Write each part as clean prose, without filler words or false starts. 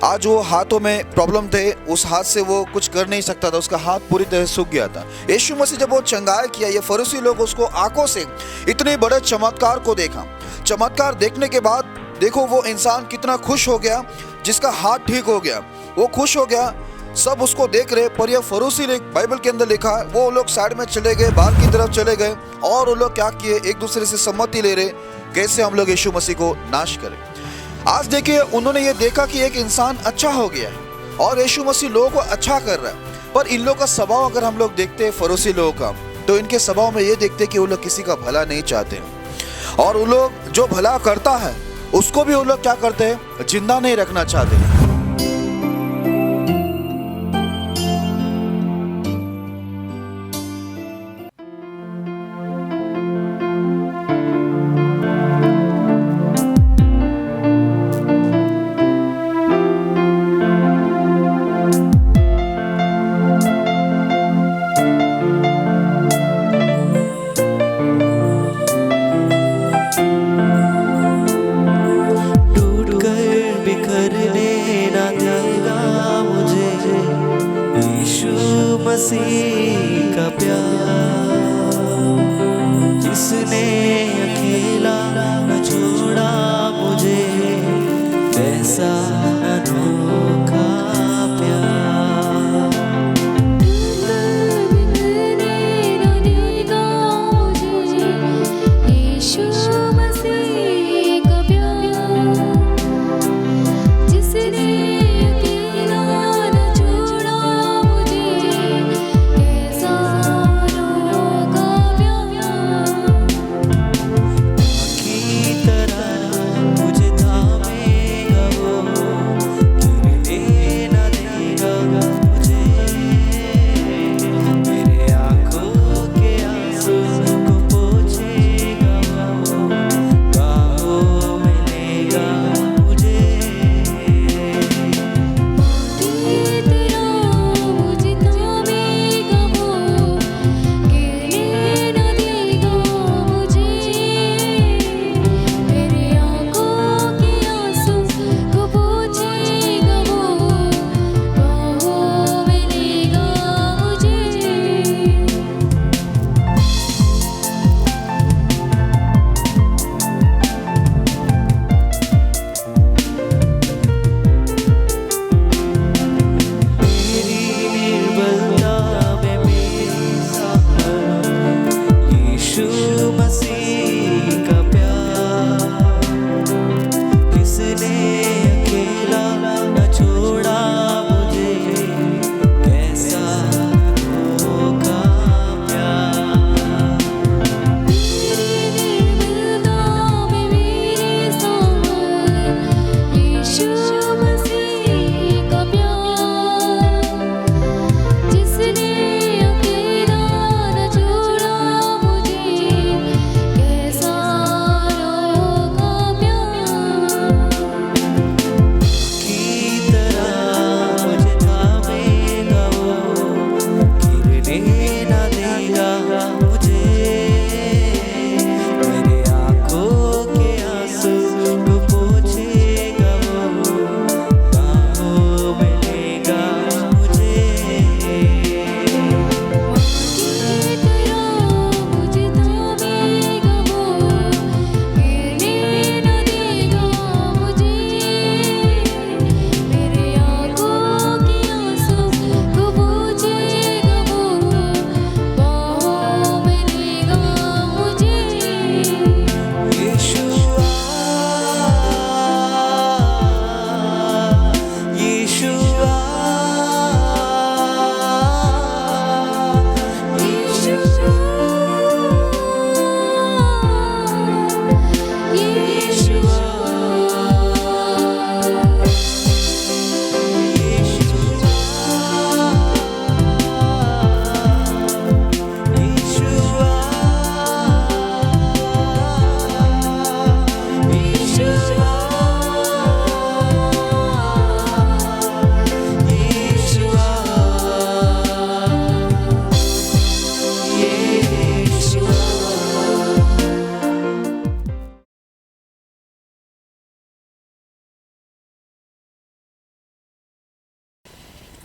आज वो हाथों में प्रॉब्लम थे, उस हाथ से वो कुछ कर नहीं सकता था, उसका हाथ पूरी तरह सूख गया था। यीशु मसीह जब वो चंगाई किया, ये फरीसी लोग उसको आंखों से इतने बड़े चमत्कार को देखा। चमत्कार देखने के बाद देखो वो इंसान कितना खुश हो गया, जिसका हाथ ठीक हो गया वो खुश हो गया, सब उसको देख रहे। पर ये फरीसी लोग, बाइबल के अंदर लिखा है, वो लोग साइड में चले गए, बाहर की तरफ चले गए और वो लोग क्या किए, एक दूसरे से सम्मति ले रहे कैसे हम लोग यीशु मसीह को नाश करें। आज देखिए उन्होंने ये देखा कि एक इंसान अच्छा हो गया है और यीशु मसीह लोगों को अच्छा कर रहा है। पर इन लोगों का स्वभाव अगर हम लोग देखते हैं फरीसी लोगों का, तो इनके स्वभाव में ये देखते कि वो लोग किसी का भला नहीं चाहते हैं और वो लोग जो भला करता है उसको भी वो लोग क्या करते हैं, जिंदा नहीं रखना चाहते हैं। मसीह का प्यार, जिसने अकेला न छोड़ा मुझे, ऐसा अनोखा प्यार। यीशु मसीह का प्यार, जिसने अकेला न छोड़ा मुझे, ऐसा अनोखा प्यार।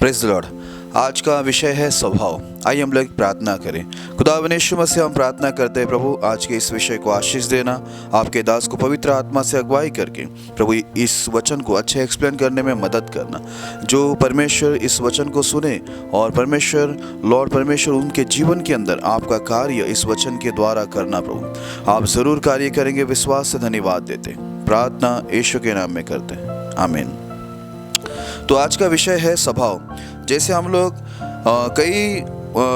Praise the Lord. आज का विषय है स्वभाव। आइए हम लोग प्रार्थना करें। खुदावन यीशु मसीह, हम प्रार्थना करते हैं प्रभु, आज के इस विषय को आशीष देना, आपके दास को पवित्र आत्मा से अगुवाई करके प्रभु इस वचन को अच्छे एक्सप्लेन करने में मदद करना। जो परमेश्वर इस वचन को सुने और परमेश्वर लॉर्ड परमेश्वर उनके जीवन के अंदर आपका कार्य इस वचन के द्वारा करना प्रभु, आप ज़रूर कार्य करेंगे। विश्वास से धन्यवाद देते, प्रार्थना यीशु के नाम में करते हैं, आमीन। तो आज का विषय है स्वभाव। जैसे हम लोग कई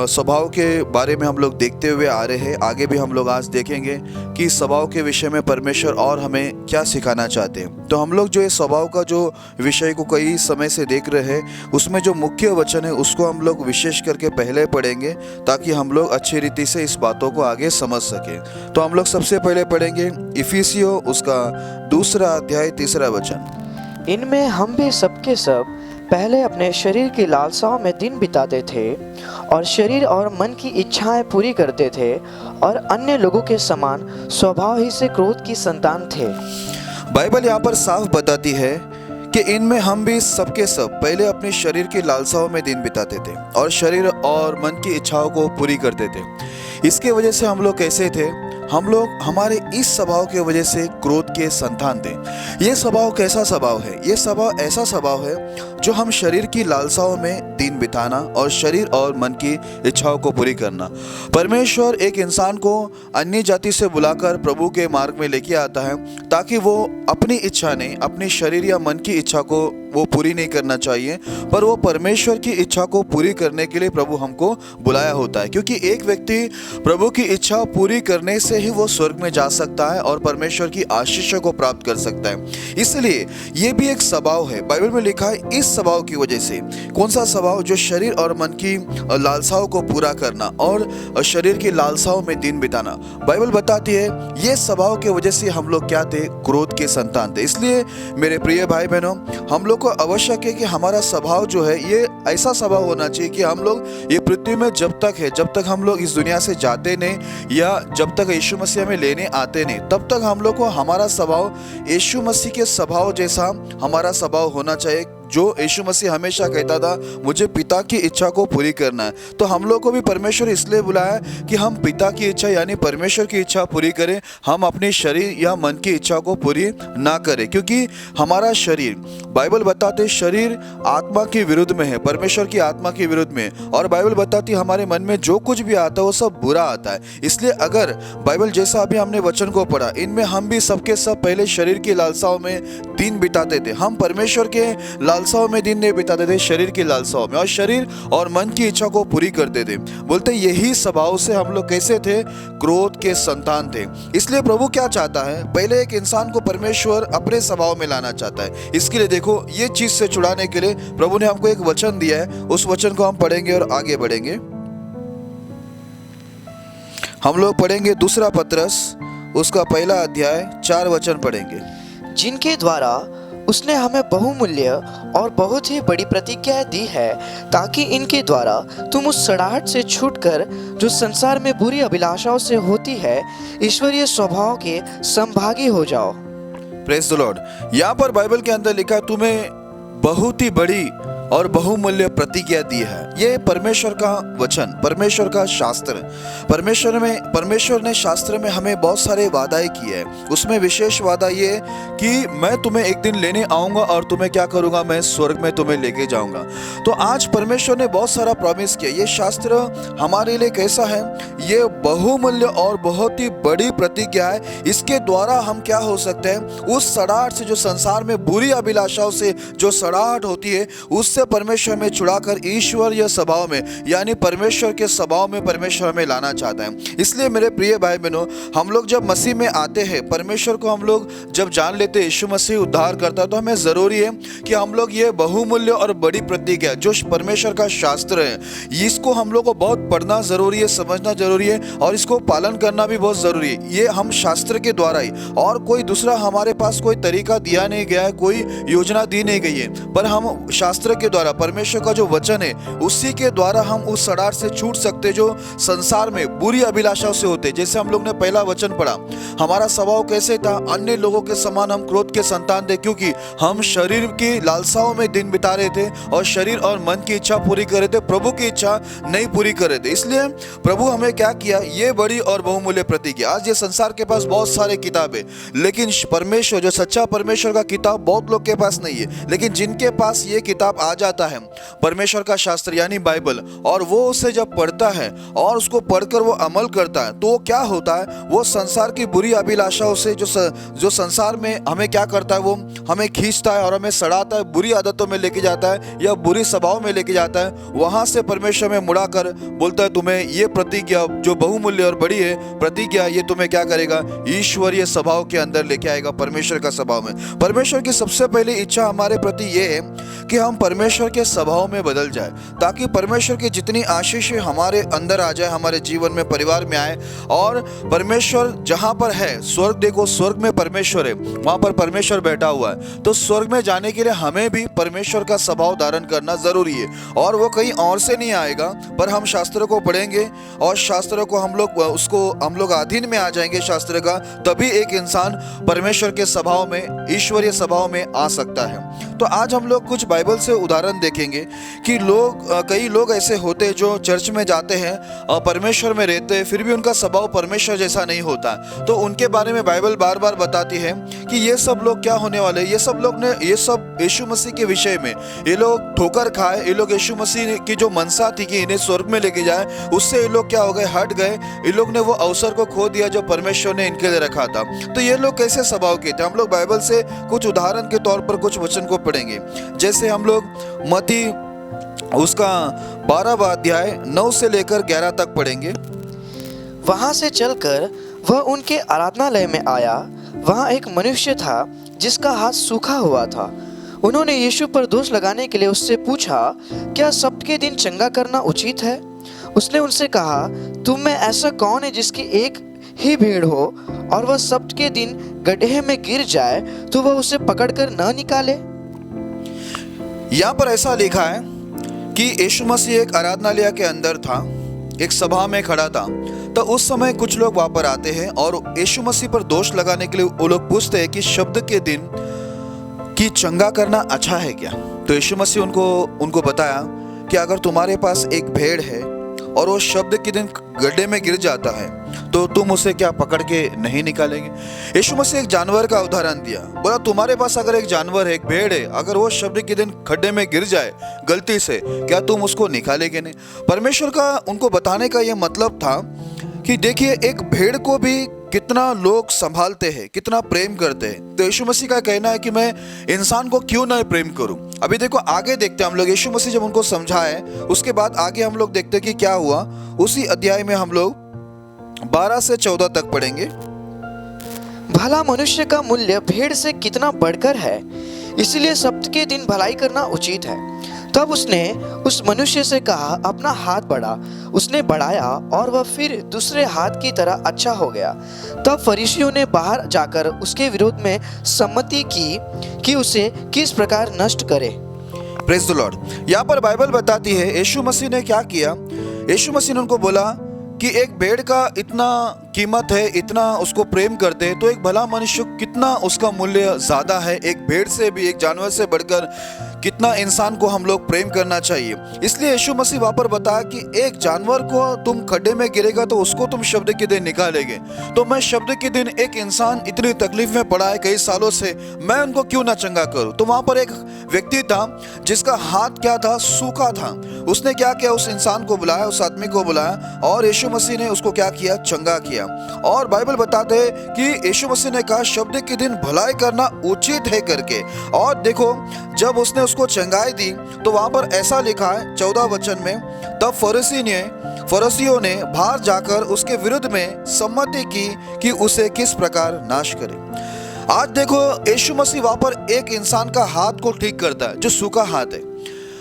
स्वभाव के बारे में हम लोग देखते हुए आ रहे हैं, आगे भी हम लोग आज देखेंगे कि स्वभाव के विषय में परमेश्वर और हमें क्या सिखाना चाहते हैं। तो हम लोग जो ये स्वभाव का जो विषय को कई समय से देख रहे हैं, उसमें जो मुख्य वचन है उसको हम लोग विशेष करके पहले पढ़ेंगे ताकि हम लोग अच्छी रीति से इस बातों को आगे समझ सकें। तो हम लोग सबसे पहले पढ़ेंगे इफिसियों उसका 2 अध्याय 3 वचन। इनमें हम भी सबके सब पहले अपने शरीर की लालसाओं में दिन बिताते थे और शरीर और मन की इच्छाएं पूरी करते थे और अन्य लोगों के समान स्वभाव ही से क्रोध की संतान थे। बाइबल यहाँ पर साफ बताती है कि इनमें हम भी सबके सब पहले अपने शरीर की लालसाओं में दिन बिताते थे और शरीर और मन की इच्छाओं को पूरी करते थे। इसके वजह से हम लोग कैसे थे? हम लोग हमारे इस स्वभाव के वजह से क्रोध के संतान थे। ये स्वभाव कैसा स्वभाव है? ये स्वभाव ऐसा स्वभाव है जो हम शरीर की लालसाओं में दिन बिताना और शरीर और मन की इच्छाओं को पूरी करना। परमेश्वर एक इंसान को अन्य जाति से बुलाकर प्रभु के मार्ग में लेके आता है ताकि वो अपनी इच्छा नहीं, अपनी शरीर या मन की इच्छा को वो पूरी नहीं करना चाहिए, पर वो परमेश्वर की इच्छा को पूरी करने के लिए प्रभु हमको बुलाया होता है। क्योंकि एक व्यक्ति प्रभु की इच्छा पूरी करने से ही वो स्वर्ग में जा सकता है और परमेश्वर की आशीषों को प्राप्त कर सकता है। इसलिए ये भी एक स्वभाव है। बाइबल में लिखा है इस स्वभाव की वजह से। कौन सा स्वभाव? जो शरीर और मन की लालसाओं को पूरा करना और शरीर की लालसाओं में दिन बिताना। बाइबल बताती है ये स्वभाव की वजह से हम लोग क्या थे? क्रोध के संतान थे। इसलिए मेरे प्रिय भाई बहनों, हम लोग को आवश्यक है कि हमारा स्वभाव जो है ये ऐसा स्वभाव होना चाहिए कि हम लोग ये पृथ्वी में जब तक हम लोग इस दुनिया से जाते नहीं या जब तक यीशु मसीह में लेने आते नहीं, तब तक हम लोग को हमारा स्वभाव यीशु मसीह के स्वभाव जैसा हमारा स्वभाव होना चाहिए। जो यीशु मसीह हमेशा कहता था, मुझे पिता की इच्छा को पूरी करना है। तो हम लोग को भी परमेश्वर इसलिए बुलाया कि हम पिता की इच्छा यानी परमेश्वर की इच्छा पूरी करें, हम अपनी शरीर या मन की इच्छा को पूरी ना करें। क्योंकि हमारा शरीर, बाइबल बताते शरीर आत्मा के विरुद्ध में है, परमेश्वर की आत्मा के विरुद्ध में। और बाइबल बताती हमारे मन में जो कुछ भी आता है वो सब बुरा आता है। इसलिए अगर बाइबल जैसा अभी हमने वचन को पढ़ा, इनमें हम भी सबके सब पहले शरीर की लालसाओं में दिन बिताते थे। हम परमेश्वर के लालसाओं में दिन नहीं बिताते थे, शरीर की लालसाओं में, और शरीर और मन की इच्छा को पूरी करते थे। बोलते यही स्वभाव से हम लोग कैसे थे? क्रोध के संतान थे। इसलिए प्रभु क्या चाहता है? पहले एक इंसान को परमेश्वर अपने स्वभाव में लाना चाहता है। इसके लिए देखो, ये चीज से छुड़ाने के लिए प्रभु ने हमको एक वचन दिया है। उस वचन को हम पढ़ेंगे और आगे बढ़ेंगे। हम लोग पढ़ेंगे 2 पत्रस उसका 1 अध्याय 4 वचन पढ़ेंगे। जिनके द्वारा उसने हमें बहुमूल्य और बहुत ही बड़ी प्रतिज्ञा दी है, ताकि इनके द्वारा तुम उस सड़ाहट से छूटकर जो संसार में बुरी अभिलाषाओं से होती है, ईश्वरीय स्वभाव के संभागी हो जाओ। Praise the Lord. यहाँ पर बाइबल के अंदर लिखा, तुम्हें बहुत ही बड़ी और बहुमूल्य प्रतिज्ञा दी है। ये परमेश्वर का वचन, परमेश्वर का शास्त्र। परमेश्वर ने शास्त्र में हमें बहुत सारे वादाएं किए हैं। उसमें विशेष वादा ये कि मैं तुम्हें एक दिन लेने आऊंगा और तुम्हें क्या करूंगा? मैं स्वर्ग में तुम्हें लेके जाऊंगा। तो आज परमेश्वर ने बहुत सारा प्रॉमिस किया। ये शास्त्र हमारे लिए कैसा है? ये बहुमूल्य और बहुत ही बड़ी प्रतिज्ञा है। इसके द्वारा हम क्या हो सकते हैं? उस सड़ाहट से, जो संसार में बुरी अभिलाषाओं से जो सड़ाहट होती है, उससे परमेश्वर में छुड़ाकर ईश्वर या स्वभाव में यानी परमेश्वर के स्वभाव में परमेश्वर में लाना चाहता है। इसलिए मेरे प्रिय भाई बहनों, हम लोग जब मसीह में आते हैं, परमेश्वर को हम लोग जब जान लेते हैं, यीशु मसीह उद्धार करता है, तो हमें जरूरी है कि हम लोग ये बहुमूल्य और बड़ी प्रतिज्ञा जो परमेश्वर का शास्त्र है, इसको हम लोग को बहुत पढ़ना जरूरी है, समझना जरूरी है और इसको पालन करना भी बहुत जरूरी है। ये हम शास्त्र के द्वारा ही, और कोई दूसरा हमारे पास कोई तरीका दिया नहीं गया है, कोई योजना दी नहीं गई है, पर हम शास्त्र के के द्वारा, परमेश्वर का जो वचन है उसी के द्वारा हम उस सड़ाहट से छूट सकते जो संसार में बुरी अभिलाषाओं से होते। जैसे हम लोग ने पहला वचन पढ़ा, हमारा स्वभाव कैसे था, अन्य लोगों के समान हम क्रोध के संतान थे, क्योंकि हम शरीर की लालसाओं में दिन बिता रहे थे और शरीर और मन की इच्छा पूरी कर रहे थे, प्रभु की इच्छा नहीं पूरी कर रहे थे। इसलिए प्रभु हमें क्या किया, ये बड़ी और बहुमूल्य प्रतिज्ञा। आज ये संसार के पास बहुत सारे किताबें, लेकिन परमेश्वर जो सच्चा परमेश्वर का किताब बहुत लोग के पास नहीं है, लेकिन जिनके पास ये किताब आ जाता है, परमेश्वर का शास्त्र यानी बाइबल, और वो उसे जब पढ़ता है और उसको पढ़कर वो अमल करता है, तो क्या होता है, वो संसार की बुरी अभिलाषाओं से जो संसार में हमें क्या करता है, वो हमें खींचता है और हमें सड़ाता है, बुरी आदतों में लेके जाता है या बुरी स्वभाव में लेके जाता है। वहां से परमेश्वर में मुड़ाकर बोलता है, तुम्हें ये प्रतिज्ञा जो बहुमूल्य और बड़ी है प्रतिज्ञा, ये तुम्हें क्या करेगा, ईश्वरीय स्वभाव के अंदर लेके आएगा, परमेश्वर का स्वभाव में। परमेश्वर की सबसे पहली इच्छा हमारे प्रति ये है कि हम परमेश्वर के स्वभाव में बदल जाए, ताकि परमेश्वर की जितनी आशीष हमारे अंदर आ जाए, हमारे जीवन में, परिवार में आए। और परमेश्वर जहाँ पर है, स्वर्ग देखो, स्वर्ग में परमेश्वर है, वहाँ पर परमेश्वर बैठा हुआ है, तो स्वर्ग में जाने के लिए हमें भी परमेश्वर का स्वभाव धारण करना जरूरी है। और वो कहीं और से नहीं आएगा, पर हम शास्त्रों को पढ़ेंगे और शास्त्रों को हम लोग अधीन में आ जाएंगे शास्त्र का, तभी एक इंसान परमेश्वर के स्वभाव में, ईश्वरीय स्वभाव में आ सकता है। तो आज हम लोग कुछ बाइबल से उदाहरण देखेंगे कि कई लोग ऐसे होते हैं जो चर्च में जाते हैं और परमेश्वर में रहते हैं, फिर भी उनका स्वभाव परमेश्वर जैसा नहीं होता। तो उनके बारे में बाइबल बार बार बताती है कि ये सब लोग क्या होने वाले, ये सब यीशु मसीह के विषय में, ये लोग ठोकर खाए, ये लोग यीशु मसीह की जो मनसा थी कि इन्हें स्वर्ग में लेके जाए, उससे ये लोग क्या हो गए, हट गए। ये लोग ने वो अवसर को खो दिया जो परमेश्वर ने इनके लिए रखा था। तो ये लोग कैसे स्वभाव के थे, हम लोग बाइबल से कुछ उदाहरण के तौर पर कुछ वचन को पढ़ेंगे। जैसे हम लोग मत्ती उसका 12वां अध्याय 9 से लेकर 11 तक पढ़ेंगे। वहां से चलकर वह उनके आराधनालय में आया। वहां एक मनुष्य था जिसका हाथ सूखा हुआ था। उन्होंने यीशु पर दोष लगाने के लिए उससे पूछा, क्या सब्त के दिन चंगा करना उचित है? उसने उनसे कहा, तुम में ऐसा कौन है जिसकी एक ही भेड़ हो और वह सब्त के दिन गड्ढे में गिर जाए तो वह उसे पकड़कर न निकाले? यहाँ पर ऐसा लिखा है कि यीशु मसीह एक आराधनालय के अंदर था, एक सभा में खड़ा था। तो उस समय कुछ लोग वहां पर आते हैं और यीशु मसीह पर दोष लगाने के लिए वो लोग पूछते हैं कि शब्द के दिन कि चंगा करना अच्छा है क्या? तो यीशु मसीह उनको बताया कि अगर तुम्हारे पास एक भेड़ है और वो शब्द के दिन गड्ढे में गिर जाता है तो तुम उसे क्या पकड़ के नहीं निकालेंगे? यीशु मसीह एक जानवर का उदाहरण दिया, बोला तुम्हारे पास अगर एक जानवर है, एक भेड़ है, अगर वो शब्द के दिन खड्डे में गिर जाए गलती से, क्या तुम उसको निकालेंगे नहीं? परमेश्वर का उनको बताने का यह मतलब था कि देखिए, एक भेड़ को भी कितना लोग संभालते हैं, कितना प्रेम करते हैं। तो यीशु मसीह का कहना है कि मैं इंसान को क्यों ना प्रेम करूं। अभी देखो आगे देखते हैं हम लोग, यीशु मसीह जब उनको समझाए उसके बाद आगे हम लोग देखते हैं कि क्या हुआ। उसी अध्याय में हम लोग 12 से 14 तक पढ़ेंगे। भला मनुष्य का मूल्य भेड़ से कितना बढ़कर है, इसलिए सब्त के दिन भलाई करना उचित है। तब उसने उस मनुष्य से कहा, अपना हाथ बढ़ा। उसने बढ़ाया और वह फिर दूसरे हाथ की तरह अच्छा हो गया। तब फरीसियों ने बाहर जाकर उसके विरोध में सम्मति की कि उसे किस प्रकार नष्ट करे। Praise the Lord. यहाँ पर बाइबल बताती है यीशु मसीह ने क्या किया। यीशु मसीह ने उनको बोला कि एक भेड़ का इतना कीमत है, इतना उसको प्रेम करते हैं, तो एक भला मनुष्य कितना उसका मूल्य ज्यादा है। एक भेड़ से भी, एक जानवर से बढ़कर कितना इंसान को हम लोग प्रेम करना चाहिए। इसलिए यीशु मसीह वहां पर बताया कि एक जानवर को तुम खड्डे में गिरेगा तो उसको तुम शब्द के दिन निकालेंगे। तो मैं शब्द के दिन एक इंसान इतनी तकलीफ में पड़ा है कई सालों से, मैं उनको क्यों ना चंगा करूं। तो वहां पर एक व्यक्ति था जिसका हाथ क्या था, सूखा था। उसने क्या किया, उस इंसान को बुलाया, उस आदमी को बुलाया और यीशु मसीह ने उसको क्या किया, चंगा किया। और बाइबल बताते हैं कि यीशु मसीह ने कहा शब्द के दिन भलाई करना उचित है करके। और देखो जब उसने उसको चंगाई दी तो वहां पर ऐसा लिखा है 14 वचन में, तब फरीसियों ने बाहर जाकर उसके विरुद्ध में सम्मति की कि उसे किस प्रकार नाश करे। आज देखो यीशु मसीह वहां पर एक इंसान का हाथ को ठीक करता है जो सूखा हाथ है।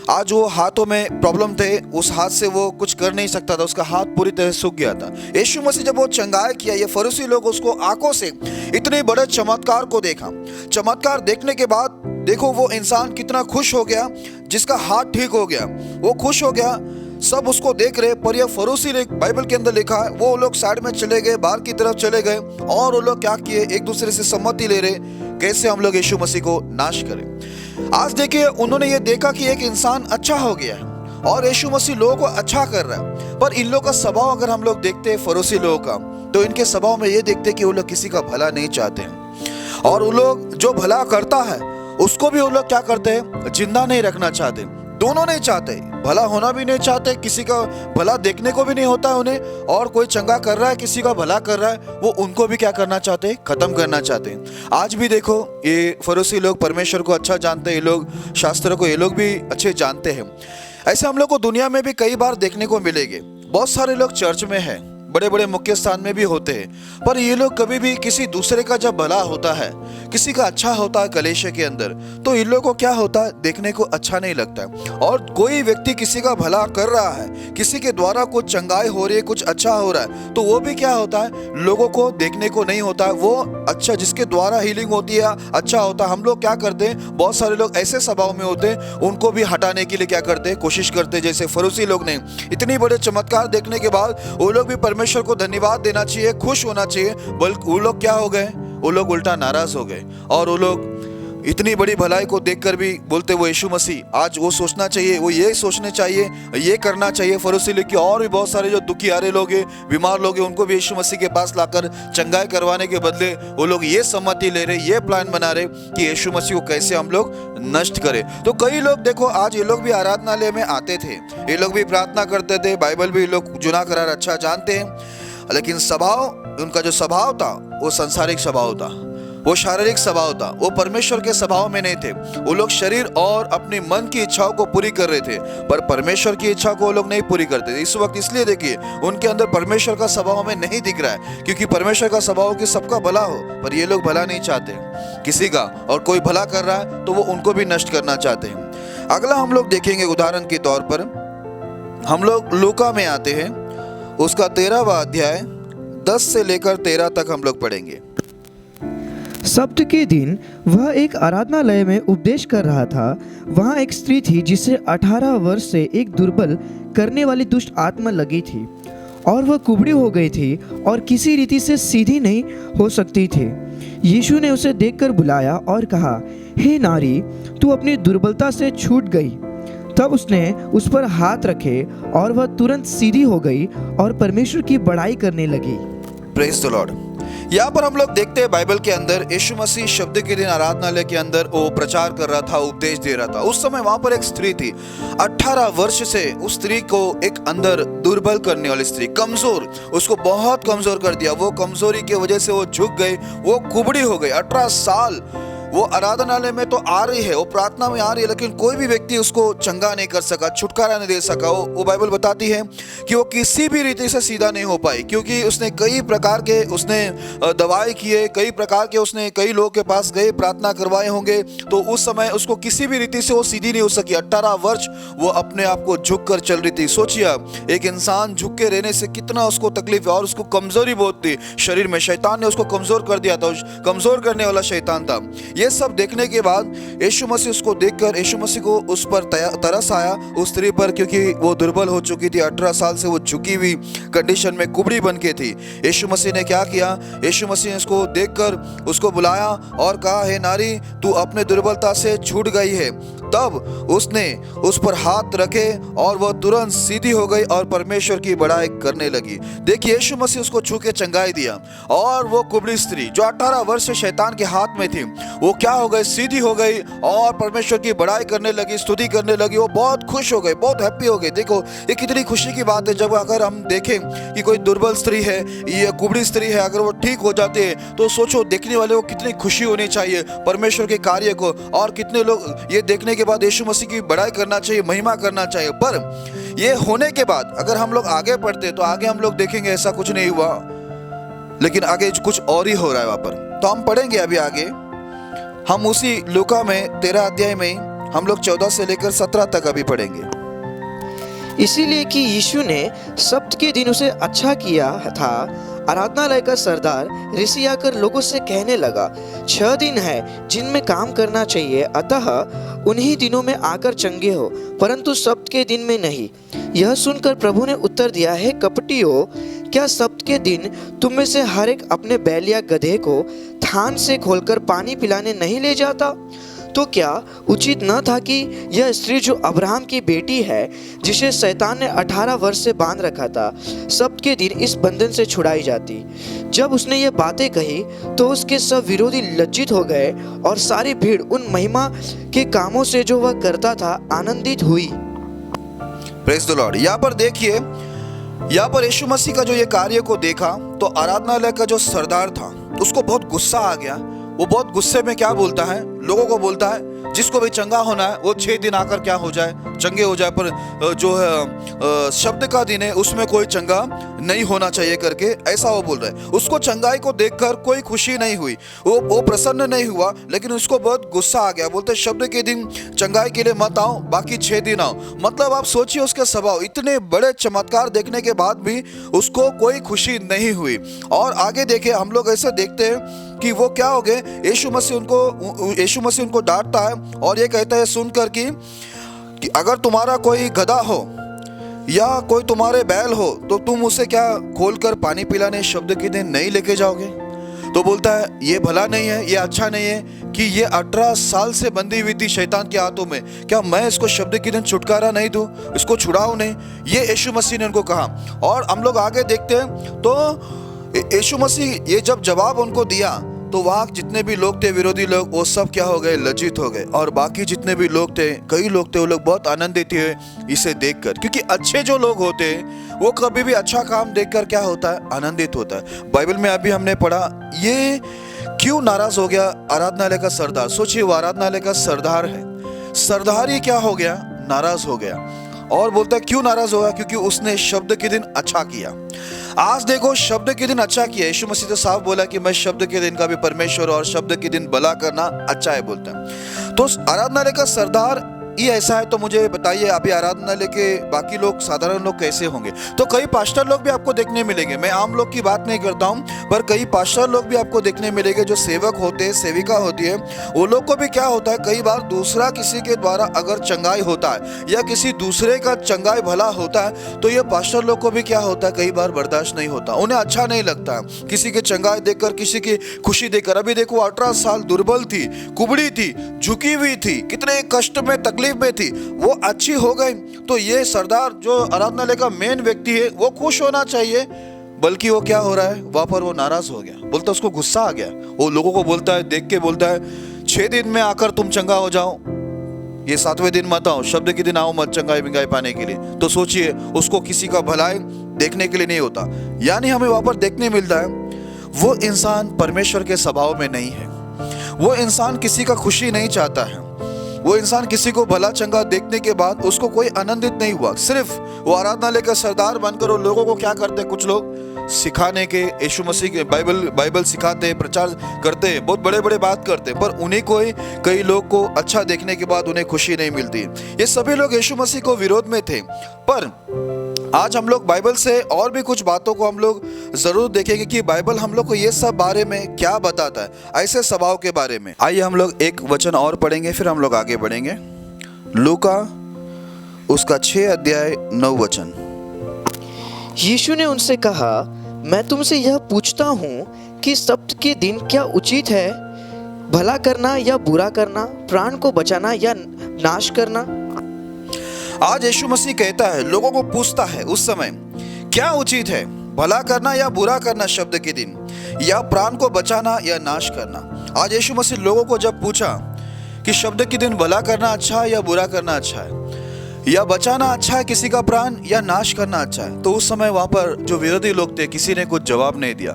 आज वो हाथों में प्रॉब्लम थे, उस हाथ से वो कुछ कर नहीं सकता था, उसका हाथ पूरी तरह सूख गया था। यीशु मसीह जब वो चंगाई किया, ये फरीसी लोग उसको आंखों से इतने बड़े चमत्कार को देखा। चमत्कार देखने के बाद देखो वो इंसान कितना खुश हो गया। जिसका हाथ ठीक हो गया, वो खुश हो गया, सब उसको देख रहे। पर ये फरोसी बाइबल के अंदर लिखा है, वो लोग साइड में चले गए, बाहर की तरफ चले गए और वो लोग क्या किए, एक दूसरे से सम्मति ले रहे कैसे हम लोग यीशु मसीह को नाश करें। आज देखिए, उन्होंने ये देखा कि एक इंसान अच्छा हो गया है और यीशु मसीह लोगों को अच्छा कर रहा है। पर इन लोगों का स्वभाव अगर हम लोग देखते हैं फरोसी लोगों का, तो इनके स्वभाव में ये देखते कि वो लोग किसी का भला नहीं चाहते हैं और वो लोग जो भला करता है उसको भी वो लोग क्या करते हैं, जिंदा नहीं रखना चाहते। दोनों नहीं चाहते, भला होना भी नहीं चाहते, किसी का भला देखने को भी नहीं होता है उन्हें, और कोई चंगा कर रहा है, किसी का भला कर रहा है, वो उनको भी क्या करना चाहते हैं, खत्म करना चाहते हैं। आज भी देखो, ये फरोसी लोग परमेश्वर को अच्छा जानते हैं, ये लोग शास्त्रों को ये लोग भी अच्छे जानते हैं। ऐसे हम लोग को दुनिया में भी कई बार देखने को मिलेंगे। बहुत सारे लोग चर्च में हैं, बड़े बड़े मुख्य स्थान में भी होते हैं, पर ये लोग कभी भी किसी दूसरे का जब भला होता है, किसी का अच्छा होता है कलीसिया के अंदर, तो इन लोगों को क्या होता है, देखने को अच्छा नहीं लगता है। और कोई व्यक्ति किसी का भला कर रहा है, किसी के द्वारा कुछ चंगाई हो रही है, कुछ अच्छा हो रहा है, तो वो भी क्या होता है, लोगों को देखने को नहीं होता है। वो अच्छा जिसके द्वारा हीलिंग होती है, अच्छा होता है, हम लोग क्या करते हैं, बहुत सारे लोग ऐसे स्वभाव में होते हैं, उनको भी हटाने के लिए क्या करते हैं, कोशिश करते हैं। जैसे फरोसी लोग ने इतनी बड़े चमत्कार देखने के बाद वो लोग भी परमेश्वर को धन्यवाद देना चाहिए, खुश होना चाहिए, बल्कि वो लोग क्या हो गए, वो लोग उल्टा नाराज हो गए और वो लोग इतनी बड़ी भलाई को देखकर भी बोलते वो यीशु मसीह। आज वो सोचना चाहिए, वो ये सोचने चाहिए, ये करना चाहिए फरोसी लोग की, और भी बहुत सारे जो दुखियारे लोग हैं, बीमार लोग हैं, उनको भी यीशु मसीह के पास लाकर चंगाई करवाने के बदले वो लोग ये सम्मति ले रहे, ये प्लान बना रहे कि यीशु मसीह को कैसे हम लोग नष्ट करें। तो कई लोग देखो, आज ये लोग भी आराधनालय में आते थे, ये लोग भी प्रार्थना करते थे, बाइबल भी लोग जुना करार अच्छा जानते हैं, लेकिन स्वभाव, उनका जो स्वभाव था वो सांसारिक स्वभाव था, वो शारीरिक स्वभाव था, वो परमेश्वर के स्वभाव में नहीं थे। वो लोग शरीर और अपनी मन की इच्छाओं को पूरी कर रहे थे, पर परमेश्वर की इच्छा को वो लोग नहीं पूरी करते थे। इस वक्त इसलिए देखिए, उनके अंदर परमेश्वर का स्वभाव हमें नहीं दिख रहा है, क्योंकि परमेश्वर का स्वभाव कि सबका भला हो, पर ये लोग भला नहीं चाहते किसी का, और कोई भला कर रहा है तो वो उनको भी नष्ट करना चाहते हैं। अगला हम लोग देखेंगे, उदाहरण के तौर पर हम लोग लूका में आते हैं, उसका 13वां अध्याय 10 से लेकर 13 तक हम लोग पढ़ेंगे। सब्त के दिन वह एक आराधनालय में उपदेश कर रहा था। वहाँ एक स्त्री थी जिसे 18 वर्ष से एक दुर्बल करने वाली दुष्ट आत्मा लगी थी और वह कुबड़ी हो गई थी और किसी रीति से सीधी नहीं हो सकती थी। यीशु ने उसे देखकर बुलाया और कहा, हे नारी, तू अपनी दुर्बलता से छूट गई। तब उसने उस पर हाथ रखे और वह तुरंत सीधी हो गई और परमेश्वर की बड़ाई करने लगी। Praise the Lord. यहाँ पर हम लोग देखते हैं बाइबल के अंदर यीशु मसीह शब्द के दिन आराधनालय के अंदर वो प्रचार कर रहा था, उपदेश दे रहा था। उस समय वहां पर एक स्त्री थी, 18 वर्ष से उस स्त्री को एक अंदर दुर्बल करने वाली स्त्री, कमजोर, उसको बहुत कमजोर कर दिया। वो कमजोरी की वजह से वो झुक गई, वो कुबड़ी हो गई। 18 साल वो आराधनालय में तो आ रही है, वो प्रार्थना में आ रही है, लेकिन कोई भी व्यक्ति उसको चंगा नहीं कर सका, छुटकारा नहीं दे सका। वो बाइबल बताती है कि वो किसी भी रीति से सीधा नहीं हो पाई, क्योंकि उसने कई प्रकार के उसने दवाई किए, कई प्रकार के उसने कई लोगों के पास गए, प्रार्थना करवाए होंगे, तो उस समय उसको किसी भी रीति से वो सीधी नहीं हो सकी। 18 वर्ष वो अपने आप को झुक कर चल रही थी। सोचिए, एक इंसान झुक के रहने से कितना उसको तकलीफ है, और उसको कमजोरी बहुत थी शरीर में। शैतान ने उसको कमजोर कर दिया था, कमजोर करने वाला शैतान था। ये सब देखने के बाद यीशु मसीह उसको देखकर, यीशु मसीह को उस पर तरस आया, उस स्त्री पर, क्योंकि वो दुर्बल हो चुकी थी। 18 साल से वो झुकी हुई कंडीशन में कुबड़ी बन के थी। यीशु मसीह ने क्या किया, यीशु मसीह ने उसको देखकर उसको बुलाया और कहा, हे नारी, तू अपने दुर्बलता से छूट गई है। तब उसने उस पर हाथ रखे और वह तुरंत सीधी हो गई और परमेश्वर की बड़ाई करने लगी। देखिए, यीशु मसीह उसको छू के चंगाई दिया, और वो कुबड़ी स्त्री जो 18 वर्ष से शैतान के हाथ में थी, वो क्या हो गई, सीधी हो गई और परमेश्वर की बड़ाई करने लगी, स्तुति करने लगी। वो बहुत खुश हो गई, बहुत हैप्पी हो गई। देखो, ये कितनी खुशी की बात है जब अगर हम देखें कि कोई दुर्बल स्त्री है या कुबड़ी स्त्री है, अगर वो ठीक हो जाते हैं, तो सोचो देखने वाले को कितनी खुशी होनी चाहिए परमेश्वर के कार्य को, और कितने लोग ये देखने के बाद यीशु मसीह की बड़ाई करना चाहिए, महिमा करना चाहिए। पर ये होने के बाद अगर हम लोग आगे पढ़ते तो आगे हम लोग देखेंगे ऐसा कुछ नहीं हुआ, लेकिन आगे कुछ और ही हो रहा है वहां पर। तो हम पढ़ेंगे अभी आगे, हम उसी लूका में 13 अध्याय में हम लोग 14 से लेकर 17 तक अभी पढ़ेंगे। इसीलिए कि यीशु ने सब्त के दिन उसे अच्छा किया था आराधनालय का सरदार ऋषि आकर लोगों से कहने लगा, 6 दिन है जिनमें काम करना चाहिए, अतः उन्हीं दिनों में आकर चंगे हो, परंतु सब्त के दिन में नहीं। यह सुनकर प्रभु ने उत्तर दिया, है कपटियों, क्या सब्त के दिन तुम में से हर एक अपने बैल या गधे को थान से खोलकर पानी पिलाने नहीं ले जाता? तो क्या उचित न था कि यह स्त्री जो अब्राहम की बेटी है, जिसे शैतान ने 18 वर्ष से बांध रखा था, सब्त के दिन इस बंधन से छुड़ाई जाती? जब उसने ये बातें कही तो उसके सब विरोधी लज्जित हो गए और सारी भीड़ उन महिमा के कामों से जो वह करता था आनंदित हुई। Praise the Lord. यहाँ पर देखिए, यहाँ पर यीशु मसीह का जो ये कार्य को देखा तो आराधनालय का जो सरदार था उसको बहुत गुस्सा आ गया। वो बहुत गुस्से में क्या बोलता है, लोगों को बोलता है जिसको भी चंगा होना है वो 6 दिन आकर क्या हो जाए, चंगे हो जाए, पर जो है शब्द का दिन है उसमें कोई चंगा नहीं होना चाहिए करके ऐसा वो बोल रहा है। उसको चंगाई को देखकर कोई खुशी नहीं हुई, वो प्रसन्न नहीं हुआ, लेकिन उसको बहुत गुस्सा आ गया। बोलते शब्द के दिन चंगाई के लिए मत आओ, बाकी 6 दिन आओ। मतलब आप सोचिए उसके स्वभाव, इतने बड़े चमत्कार देखने के बाद भी उसको कोई खुशी नहीं हुई। और आगे देखे हम लोग ऐसे देखते हैं कि वो क्या हो गए, यीशु मसीह उनको डांटता है और ये कहता है सुनकर कि अगर तुम्हारा कोई गधा हो या कोई तुम्हारे बैल हो तो तुम उसे क्या खोलकर पानी पिलाने शब्द के दिन नहीं लेके जाओगे? तो बोलता है ये भला नहीं है, ये अच्छा नहीं है कि ये 18 साल से बंधी हुई थी शैतान के हाथों में, क्या मैं इसको शब्द के दिन छुटकारा नहीं दूं, इसको छुड़ाऊं नहीं? ये यीशु मसीह ने उनको कहा। और हम लोग आगे देखते हैं तो यीशु मसीह ये जब जवाब उनको दिया तो वहाँ जितने भी लोग थे, विरोधी लोग, वो सब क्या हो गए, लज्जित हो गए। और बाकी जितने भी लोग थे, कई लोग थे, वो लोग बहुत आनंदित थे इसे देखकर, क्योंकि अच्छे जो लोग होते हैं वो कभी भी अच्छा काम देखकर क्या होता है, आनंदित होता है। बाइबल में अभी हमने पढ़ा ये क्यों नाराज हो गया आराधनालय का सरदार। सोचिए वो आराधनालय का सरदार है, सरदार ही क्या हो गया, नाराज हो गया। और बोलता है क्यों नाराज होगा, क्योंकि उसने शब्द के दिन अच्छा किया। आज देखो शब्द के दिन अच्छा किया, यीशु मसीह तो साफ बोला कि मैं शब्द के दिन का भी परमेश्वर और शब्द के दिन भला करना अच्छा है बोलता है। तो आराधनालय का सरदार ये ऐसा है, तो मुझे बताइए अभी आराधनालय के बाकी लोग, साधारण लोग कैसे होंगे? तो कई पास्टर लोग भी आपको देखने मिलेंगे, मैं आम लोग की बात नहीं करता हूँ, पर कई पास्टर लोग भी आपको देखने मिलेंगे जो सेवक होते हैं, सेविका होती है, वो लोग को भी क्या होता है, कई बार दूसरा किसी के द्वारा अगर चंगाई होता है या किसी दूसरे का चंगाई भला होता है तो ये पास्टर लोग को भी क्या होता है, कई बार बर्दाश्त नहीं होता, उन्हें अच्छा नहीं लगता किसी के चंगाई देखकर, किसी की खुशी देखकर। अभी देखो 18 साल दुर्बल थी, कुबड़ी थी, झुकी हुई थी, कितने कष्ट में तकलीफ में थी, वो अच्छी हो गई। तो ये सरदार जो आराधनालय का मेन व्यक्ति है वो खुश होना चाहिए, बल्कि वो क्या हो रहा है, वहां पर वो नाराज हो गया। बोलता उसको गुस्सा आ गया, वो लोगों को बोलता है, देख के बोलता है 6 दिन में आकर तुम चंगा हो जाओ, ये 7वें दिन मत आओ, शब्द के दिन आओ मत चंगाई बिंगाई पाने के लिए। तो सोचिए उसको किसी का भलाई देखने के लिए नहीं होता। यानी हमें वहां पर देखने मिलता है वो इंसान परमेश्वर के स्वभाव में नहीं है, वो इंसान किसी का खुशी नहीं चाहता है, वो इंसान किसी को भला चंगा देखने के बाद उसको कोई आनंदित नहीं हुआ। सिर्फ वो आराधनालय का सरदार बनकर वो लोगों को क्या करते, कुछ लोग सिखाने के, यीशु मसीह के बाइबल सिखाते, प्रचार करते, बहुत बड़े बड़े बात करते, पर उन्हीं को ही कई लोग को अच्छा देखने के बाद उन्हें खुशी नहीं मिलती। ये सभी लोग यीशु मसीह को विरोध में थे। पर आज हम लोग बाइबल से और भी कुछ बातों को हम लोग जरूर देखेंगे कि बाइबल हम लोग को ये सब बारे में क्या बताता है, ऐसे स्वभाव के बारे में। आइए हम लोग एक वचन और पढ़ेंगे, फिर हम लोग आगे बढ़ेंगे। लूका उसका 6 अध्याय 9 वचन। यीशु ने उनसे कहा, मैं तुमसे यह पूछता हूँ कि सब्त के दिन क्या उचित है, भला करना या बुरा करना, प्राण को बचाना या नाश करना? आज यीशु मसीह कहता है, लोगों को पूछता है उस समय क्या उचित है, भला करना या बुरा करना शब्द के दिन, या प्राण को बचाना या नाश करना। आज यीशु मसीह लोगों को जब पूछा कि शब्द के दिन भला करना अच्छा है या बुरा करना अच्छा है, या बचाना अच्छा है किसी का प्राण या नाश करना अच्छा है, तो उस समय वहां पर जो विरोधी लोग थे किसी ने कुछ जवाब नहीं दिया।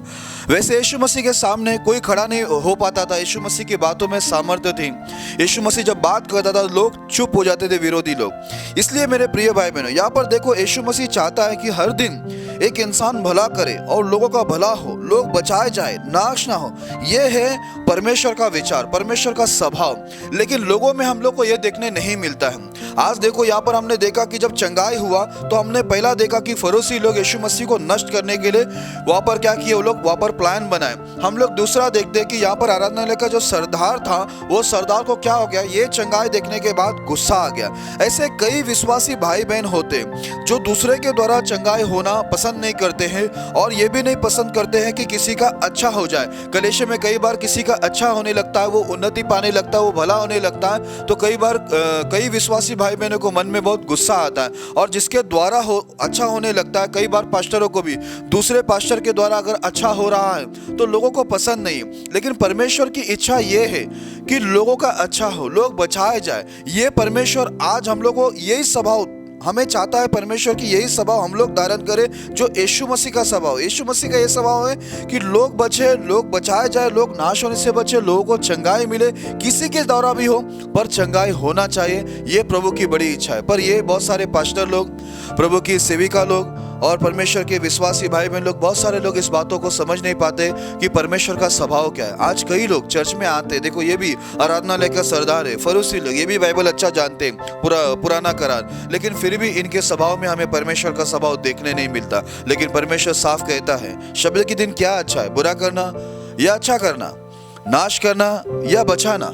वैसे यीशु मसीह के सामने कोई खड़ा नहीं हो पाता था, यीशु मसीह की बातों में सामर्थ्य थी। यीशु मसीह जब बात करता था लोग चुप हो जाते थे, विरोधी लोग। इसलिए मेरे प्रिय भाई बहनों, यहाँ पर देखो यीशु मसीह चाहता है कि हर दिन एक इंसान भला करे और लोगों का भला हो, लोग बचाए जाए, नाश ना हो। यह है परमेश्वर का विचार, परमेश्वर का स्वभाव। लेकिन लोगों में हम लोग को यह देखने नहीं मिलता है। आज देखो यहाँ पर हमने देखा कि जब चंगाई हुआ तो हमने पहला देखा कि फरीसी लोग यीशु मसीह को नष्ट करने के लिए वहाँ पर क्या किए, वो लोग वहाँ पर प्लान बनाए। हम लोग दूसरा देखते हैं कि यहाँ पर आराधनालय का जो सरदार था, वो सरदार को क्या हो गया, ये चंगाई देखने के बाद गुस्सा आ गया। ऐसे कई विश्वासी भाई बहन होते जो दूसरे के द्वारा चंगाई होना पसंद नहीं करते हैं और ये भी नहीं पसंद करते हैं कि किसी का अच्छा हो जाए। कलीसिया में कई बार किसी का अच्छा होने लगता है, वो उन्नति पाने लगता है, वो भला होने लगता है, तो कई बार कई विश्वासी भाई बहनों को मन में बहुत गुस्सा आता है और जिसके द्वारा अच्छा होने लगता है, कई बार पास्टरों को भी दूसरे पास्टर के द्वारा अगर अच्छा हो रहा है तो लोगों को पसंद नहीं। लेकिन परमेश्वर की इच्छा ये है कि लोगों का अच्छा हो, लोग बचाए जाए। ये परमेश्वर आज हम लोगों को यही स्वभाव हमें चाहता है, परमेश्वर की यही स्वभाव हम लोग धारण करें जो यीशु मसीह का स्वभाव। यीशु मसीह का ये स्वभाव है कि लोग बचे, लोग बचाए जाए, लोग नाश होने से बचे, लोगों को चंगाई मिले, किसी के द्वारा भी हो पर चंगाई होना चाहिए। ये प्रभु की बड़ी इच्छा है। पर ये बहुत सारे पास्टर लोग, प्रभु की सेविका लोग और परमेश्वर के विश्वासी भाई बहन लोग, बहुत सारे लोग इस बातों को समझ नहीं पाते कि परमेश्वर का स्वभाव क्या है। आज कई लोग चर्च में आते, देखो ये भी आराधनालय का सरदार है, फरीसी लोग, ये भी बाइबल अच्छा जानते हैं, पुराना करार, लेकिन फिर भी इनके स्वभाव में हमें परमेश्वर का स्वभाव देखने नहीं मिलता। लेकिन परमेश्वर साफ कहता है, शब्द के दिन क्या अच्छा है, बुरा करना या अच्छा करना, नाश करना या बचाना,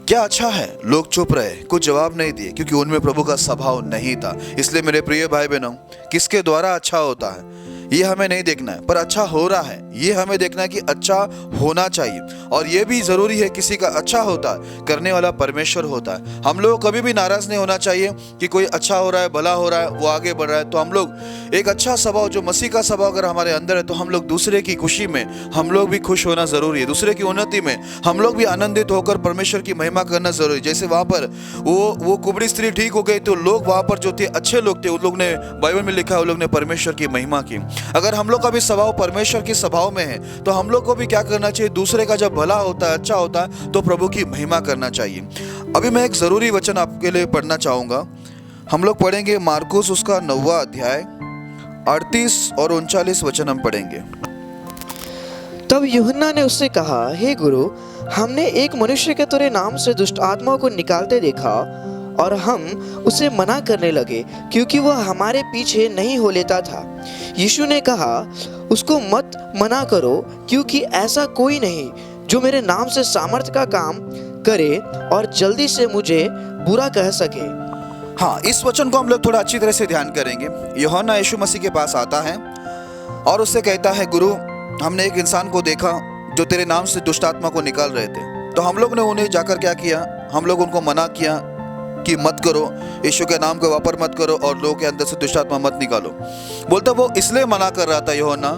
क्या अच्छा है। लोग चुप रहे, कुछ जवाब नहीं दिए, क्योंकि उनमें प्रभु का स्वभाव नहीं था। इसलिए मेरे प्रिय भाई बहनों, किसके द्वारा अच्छा होता है ये हमें नहीं देखना है, पर अच्छा हो रहा है ये हमें देखना है कि अच्छा होना चाहिए। और ये भी जरूरी है, किसी का अच्छा होता है, करने वाला परमेश्वर होता है। हम लोग कभी भी नाराज नहीं होना चाहिए कि कोई अच्छा हो रहा है, भला हो रहा है, वो आगे बढ़ रहा है, तो हम लोग एक अच्छा स्वभाव, जो मसीह का स्वभाव अगर हमारे अंदर है, तो हम लोग दूसरे की खुशी में हम लोग भी खुश होना जरूरी है। दूसरे की उन्नति में हम लोग भी आनंदित होकर परमेश्वर की महिमा करना जरूरी। जैसे वहां पर वो कुबड़ी स्त्री ठीक हो गई, तो लोग वहां पर जो थे, अच्छे लोग थे, उन लोग ने, बाइबल में लिखा है, उन लोग ने परमेश्वर की महिमा की। अगर हम लोग का भी स्वभाव परमेश्वर के स्वभाव में है, तो हम लोग को भी क्या करना चाहिए, दूसरे का जब भला होता है, अच्छा होता है, तो प्रभु की महिमा करना चाहिए। अभी मैं एक जरूरी वचन आपके लिए पढ़ना चाहूंगा। हम लोग पढ़ेंगे मार्कुस उसका 9वां अध्याय 38 और 39 वचन हम पढ़ेंगे। तब यूहन्ना ने उससे कहा, हे गुरु, हमने एक मनुष्य के तेरे नाम से दुष्ट आत्माओं को निकालते देखा और हम उसे मना करने लगे, क्योंकि वह हमारे पीछे नहीं हो लेता था। यीशु ने कहा, उसको मत मना करो, क्योंकि ऐसा कोई नहीं जो मेरे नाम से सामर्थ्य का काम करे और जल्दी से मुझे बुरा कह सके। हाँ, इस वचन को हम लोग थोड़ा अच्छी तरह से ध्यान करेंगे। यूहन्ना यीशु मसीह के पास आता है और उससे कहता है, गुरु, हमने एक इंसान को देखा जो तेरे नाम से दुष्ट आत्मा को निकाल रहे थे। तो हम लोग ने उन्हें जाकर क्या किया, हम लोग उनको मना किया कि मत करो, यीशु के नाम को वापर मत करो और लोगों के अंदर से दुष्ट आत्मा मत निकालो। बोलता वो इसलिए मना कर रहा था यूहन्ना,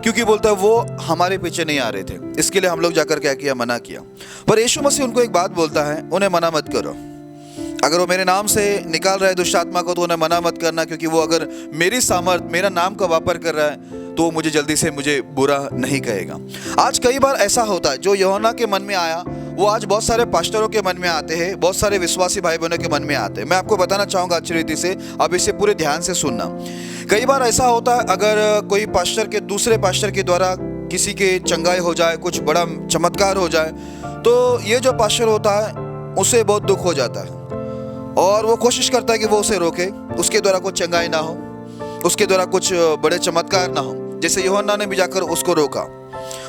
क्योंकि बोलता वो हमारे पीछे नहीं आ रहे थे, इसके लिए हम लोग जाकर क्या किया, मना किया। पर यीशु मसीह उनको एक बात बोलता है, उन्हें मना मत करो। अगर वो मेरे नाम से निकाल रहा है दुष्ट आत्मा को, तो उन्हें मना मत करना, क्योंकि वो अगर मेरी सामर्थ, मेरा नाम का वापर कर रहा है, तो मुझे जल्दी से मुझे बुरा नहीं कहेगा। आज कई बार ऐसा होता है, जो यूहन्ना के मन में आया वो आज बहुत सारे पास्टरों के मन में आते हैं, बहुत सारे विश्वासी भाई बहनों के मन में आते हैं। मैं आपको बताना चाहूंगा अच्छी रीति से, अब इसे पूरे ध्यान से सुनना। कई बार ऐसा होता है, अगर कोई पास्टर के दूसरे पास्टर के द्वारा किसी के चंगाई हो जाए, कुछ बड़ा चमत्कार हो जाए, तो ये जो पास्टर होता है उसे बहुत दुख हो जाता है और वो कोशिश करता है कि वो उसे रोके, उसके द्वारा कुछ चंगाई ना हो, उसके द्वारा कुछ बड़े चमत्कार ना हो। जैसे यूहन्ना ने भी जाकर उसको रोका,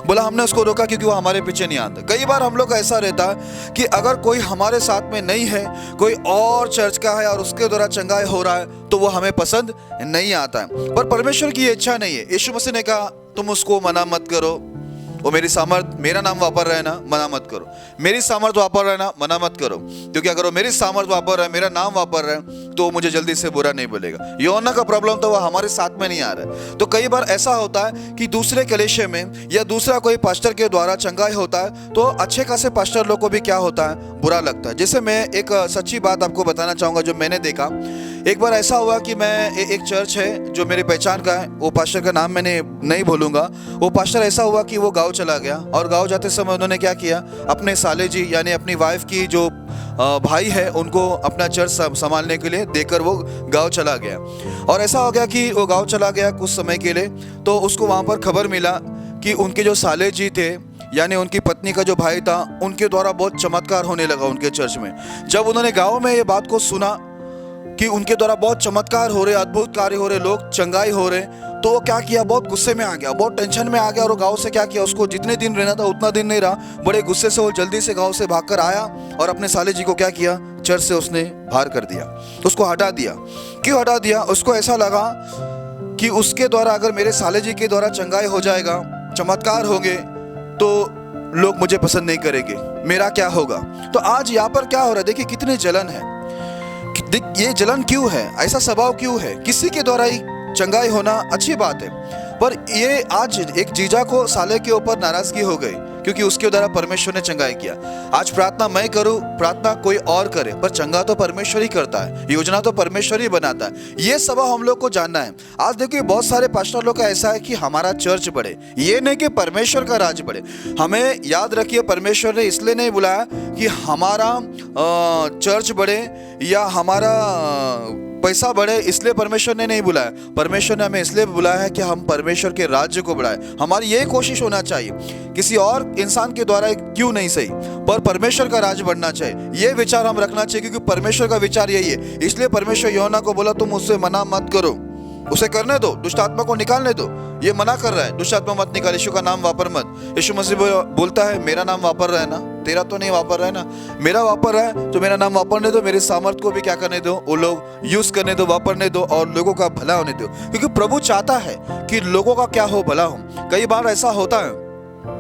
बोला हमने उसको रोका क्योंकि वो हमारे पीछे नहीं आता। कई बार हम लोग का ऐसा रहता है कि अगर कोई हमारे साथ में नहीं है, कोई और चर्च का है और उसके द्वारा चंगाई हो रहा है, तो वो हमें पसंद नहीं आता है। पर परमेश्वर की इच्छा नहीं है। यीशु मसीह ने कहा, तुम उसको मना मत करो, वो मेरी सामर्थ, मेरा नाम वापर रहे ना, मना मत करो। मेरी सामर्थ वापर रहे ना, मना मत करो, क्योंकि अगर वो मेरी सामर्थ वापर रहे, मेरा नाम वापर रहे, तो मुझे जल्दी से बुरा नहीं बोलेगा। यूहन्ना का प्रॉब्लम तो वो हमारे साथ में नहीं आ रहा है। तो कई बार ऐसा होता है कि दूसरे कलीसिया में या दूसरा कोई पास्टर के द्वारा चंगाई होता है, तो अच्छे खासे पास्टर लोग को भी क्या होता है, बुरा लगता है। जैसे मैं एक सच्ची बात आपको बताना चाहूँगा जो मैंने देखा। एक बार ऐसा हुआ कि मैं एक चर्च है जो मेरी पहचान का है, वो पास्टर का नाम मैंने नहीं बोलूँगा। वो पास्टर ऐसा हुआ कि वो गाँव चला गया और गाँव जाते समय उन्होंने क्या किया, अपने साले जी यानी अपनी वाइफ की जो भाई है उनको अपना चर्च संभालने के लिए देकर वो गांव चला गया। और ऐसा हो गया कि वो गांव चला गया कुछ समय के लिए, तो उसको वहां पर खबर मिला कि उनके जो साले जी थे यानी उनकी पत्नी का जो भाई था, उनके द्वारा बहुत चमत्कार होने लगा उनके चर्च में। जब उन्होंने गांव में ये बात को सुना कि उनके द्वारा बहुत चमत्कार हो रहे, अद्भुत कार्य हो रहे, लोग चंगाई हो रहे, तो वो क्या किया, बहुत गुस्से में आ गया, बहुत टेंशन में आ गया और वो गांव से क्या किया, उसको जितने दिन रहना था उतना दिन नहीं रहा। बड़े गुस्से से वो जल्दी से गांव से भागकर आया और अपने साले जी को क्या किया, चर्च से उसने बाहर कर दिया, उसको हटा दिया। क्यों हटा दिया? उसको ऐसा लगा कि उसके द्वारा अगर मेरे साले जी के द्वारा चंगाई हो जाएगा, चमत्कार होंगे, तो लोग मुझे पसंद नहीं करेंगे, मेरा क्या होगा। तो आज यहाँ पर क्या हो रहा है, देखिए कितनी जलन है। ये जलन क्यों है, ऐसा स्वभाव क्यों है? किसी के द्वारा ही चंगाई होना अच्छी बात है, पर ये आज एक जीजा को साले के ऊपर नाराजगी हो गई क्योंकि उसके द्वारा परमेश्वर ने चंगाई किया। आज प्रार्थना मैं करूं, प्रार्थना कोई और करे, पर चंगा तो परमेश्वर ही करता है, योजना तो परमेश्वर ही बनाता है। ये स्वभाव हम लोग को जानना है। आज देखिए बहुत सारे पास्टर लोग का ऐसा है कि हमारा चर्च बढ़े, ये नहीं कि परमेश्वर का राज बढ़े। हमें याद रखिए, परमेश्वर ने इसलिए नहीं बुलाया कि हमारा चर्च बढ़े या हमारा पैसा बढ़े, इसलिए परमेश्वर ने नहीं बुलाया। परमेश्वर ने हमें इसलिए बुलाया है कि हम परमेश्वर के राज्य को बढ़ाएं। हमारी यही कोशिश होना चाहिए, किसी और इंसान के द्वारा क्यों नहीं सही, पर परमेश्वर का राज्य बढ़ना चाहिए। ये विचार हम रखना चाहिए क्योंकि परमेश्वर का विचार यही है। इसलिए परमेश्वर यूहन्ना को बोला तुम उससे मना मत करो, उसे करने दो, दुष्ट आत्मा को निकालने दो। ये मना कर रहा है, दुष्ट आत्मा मत निकाल, यीशु का नाम वापर मत। यीशु मसीह बोलता है मेरा नाम वापर रहा है ना, तेरा तो नहीं वापर रहा है ना, मेरा वापर रहा है तो मेरा नाम वापरने दो, मेरे सामर्थ को भी क्या करने दो, वो लोग यूज करने दो, वापरने दो और लोगों का भला होने दो, क्योंकि प्रभु चाहता है कि लोगों का क्या हो, भला हो। कई बार ऐसा होता है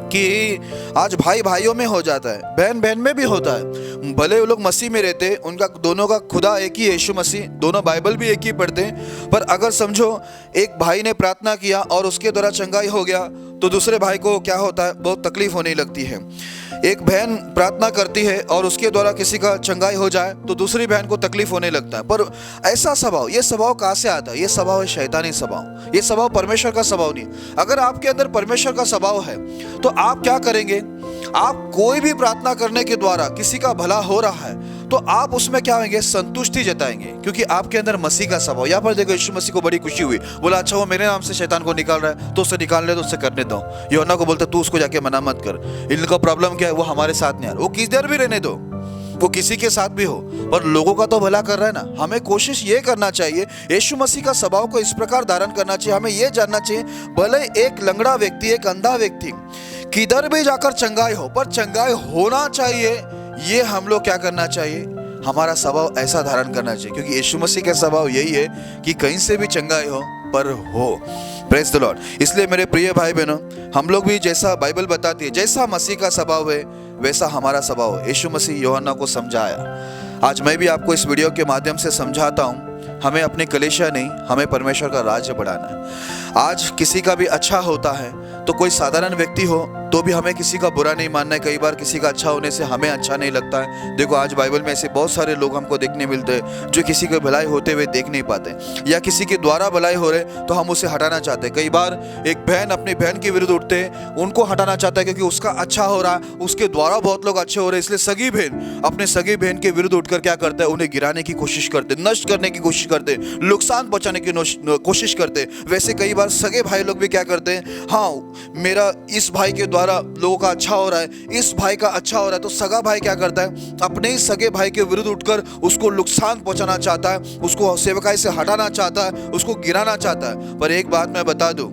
कि आज भाई भाइयों में हो जाता है, बहन बहन में भी होता है। भले वो लोग मसीह में रहते, उनका दोनों का खुदा एक ही है, यीशु मसीह, दोनों बाइबल भी एक ही पढ़ते हैं, पर अगर समझो एक भाई ने प्रार्थना किया और उसके द्वारा चंगाई हो गया तो दूसरे भाई को क्या होता है, बहुत तकलीफ होने लगती है। एक बहन प्रार्थना करती है और उसके द्वारा किसी का चंगाई हो जाए तो दूसरी बहन को तकलीफ होने लगता है। पर ऐसा स्वभाव, ये स्वभाव कहाँ से आता है? ये स्वभाव है शैतानी स्वभाव, ये स्वभाव परमेश्वर का स्वभाव नहीं। अगर आपके अंदर परमेश्वर का स्वभाव है तो आप क्या करेंगे, आप कोई भी प्रार्थना करने के द्वारा किसी का भला हो रहा है तो आप उसमें क्या होंगे, संतुष्टि जताएंगे, क्योंकि आपके अंदर मसीह का स्वभाव। यहाँ पर देखो यीशु मसीह को बड़ी खुशी हुई, बोला अच्छा वो मेरे नाम से शैतान को निकाल रहा है तो उससे निकाल ले, तो उससे करने दो। यूहन्ना को बोलता तू उसको जाके मना मत कर, इनका प्रॉब्लम क्या है, वो हमारे साथ नहीं आ रहा, वो किस देर भी रहने दो, वो किसी के साथ भी हो, पर लोगों का तो भला कर रहा है ना। हमें कोशिश ये करना चाहिए, यीशु मसीह का स्वभाव को इस प्रकार धारण करना चाहिए। हमें ये जानना चाहिए, भले एक लंगड़ा व्यक्ति, एक अंधा व्यक्ति किधर भी जाकर चंगाई हो, पर चंगाई होना चाहिए, ये हम लोग क्या करना चाहिए, हमारा स्वभाव ऐसा धारण करना चाहिए, क्योंकि यीशु मसीह का स्वभाव यही है कि कहीं से भी चंगाई हो पर हो। Praise the Lord. इसलिए मेरे प्रिय भाई बहनों, हम लोग भी जैसा बाइबल बताती है, जैसा मसीह का स्वभाव है वैसा हमारा स्वभाव है। यीशु मसीह यूहन्ना को समझाया, आज मैं भी आपको इस वीडियो के माध्यम से समझाता हूँ। हमें अपनी कलीसिया नहीं, हमें परमेश्वर का राज्य बढ़ाना है। आज किसी का भी अच्छा होता है तो कोई साधारण व्यक्ति हो तो भी हमें किसी का बुरा नहीं मानना है। कई बार किसी का अच्छा होने से हमें अच्छा नहीं लगता है। देखो आज बाइबल में ऐसे बहुत सारे लोग हमको देखने मिलते हैं जो किसी की भलाई होते हुए देख नहीं पाते, या किसी के द्वारा भलाई हो रहे तो हम उसे हटाना चाहते हैं। कई बार एक बहन अपनी बहन के विरुद्ध उठते हैं, उनको हटाना चाहता है क्योंकि उसका अच्छा हो रहा है, उसके द्वारा बहुत लोग अच्छे हो रहे हैं, इसलिए सगी बहन अपने सगी बहन के विरुद्ध उठकर क्या करता है, उन्हें गिराने की कोशिश करते, नष्ट करने की कोशिश करते, नुकसान पहुंचाने की कोशिश करते। वैसे कई बार सगे भाई लोग भी क्या करते हैं, हाँ मेरा इस भाई के द्वारा लोगों का अच्छा हो रहा है, इस भाई का अच्छा हो रहा है, तो सगा भाई क्या करता है, अपने ही सगे भाई के विरुद्ध उठकर उसको नुकसान पहुंचाना चाहता है, उसको सेवकाई से हटाना चाहता है, उसको गिराना चाहता है। पर एक बात मैं बता दूं,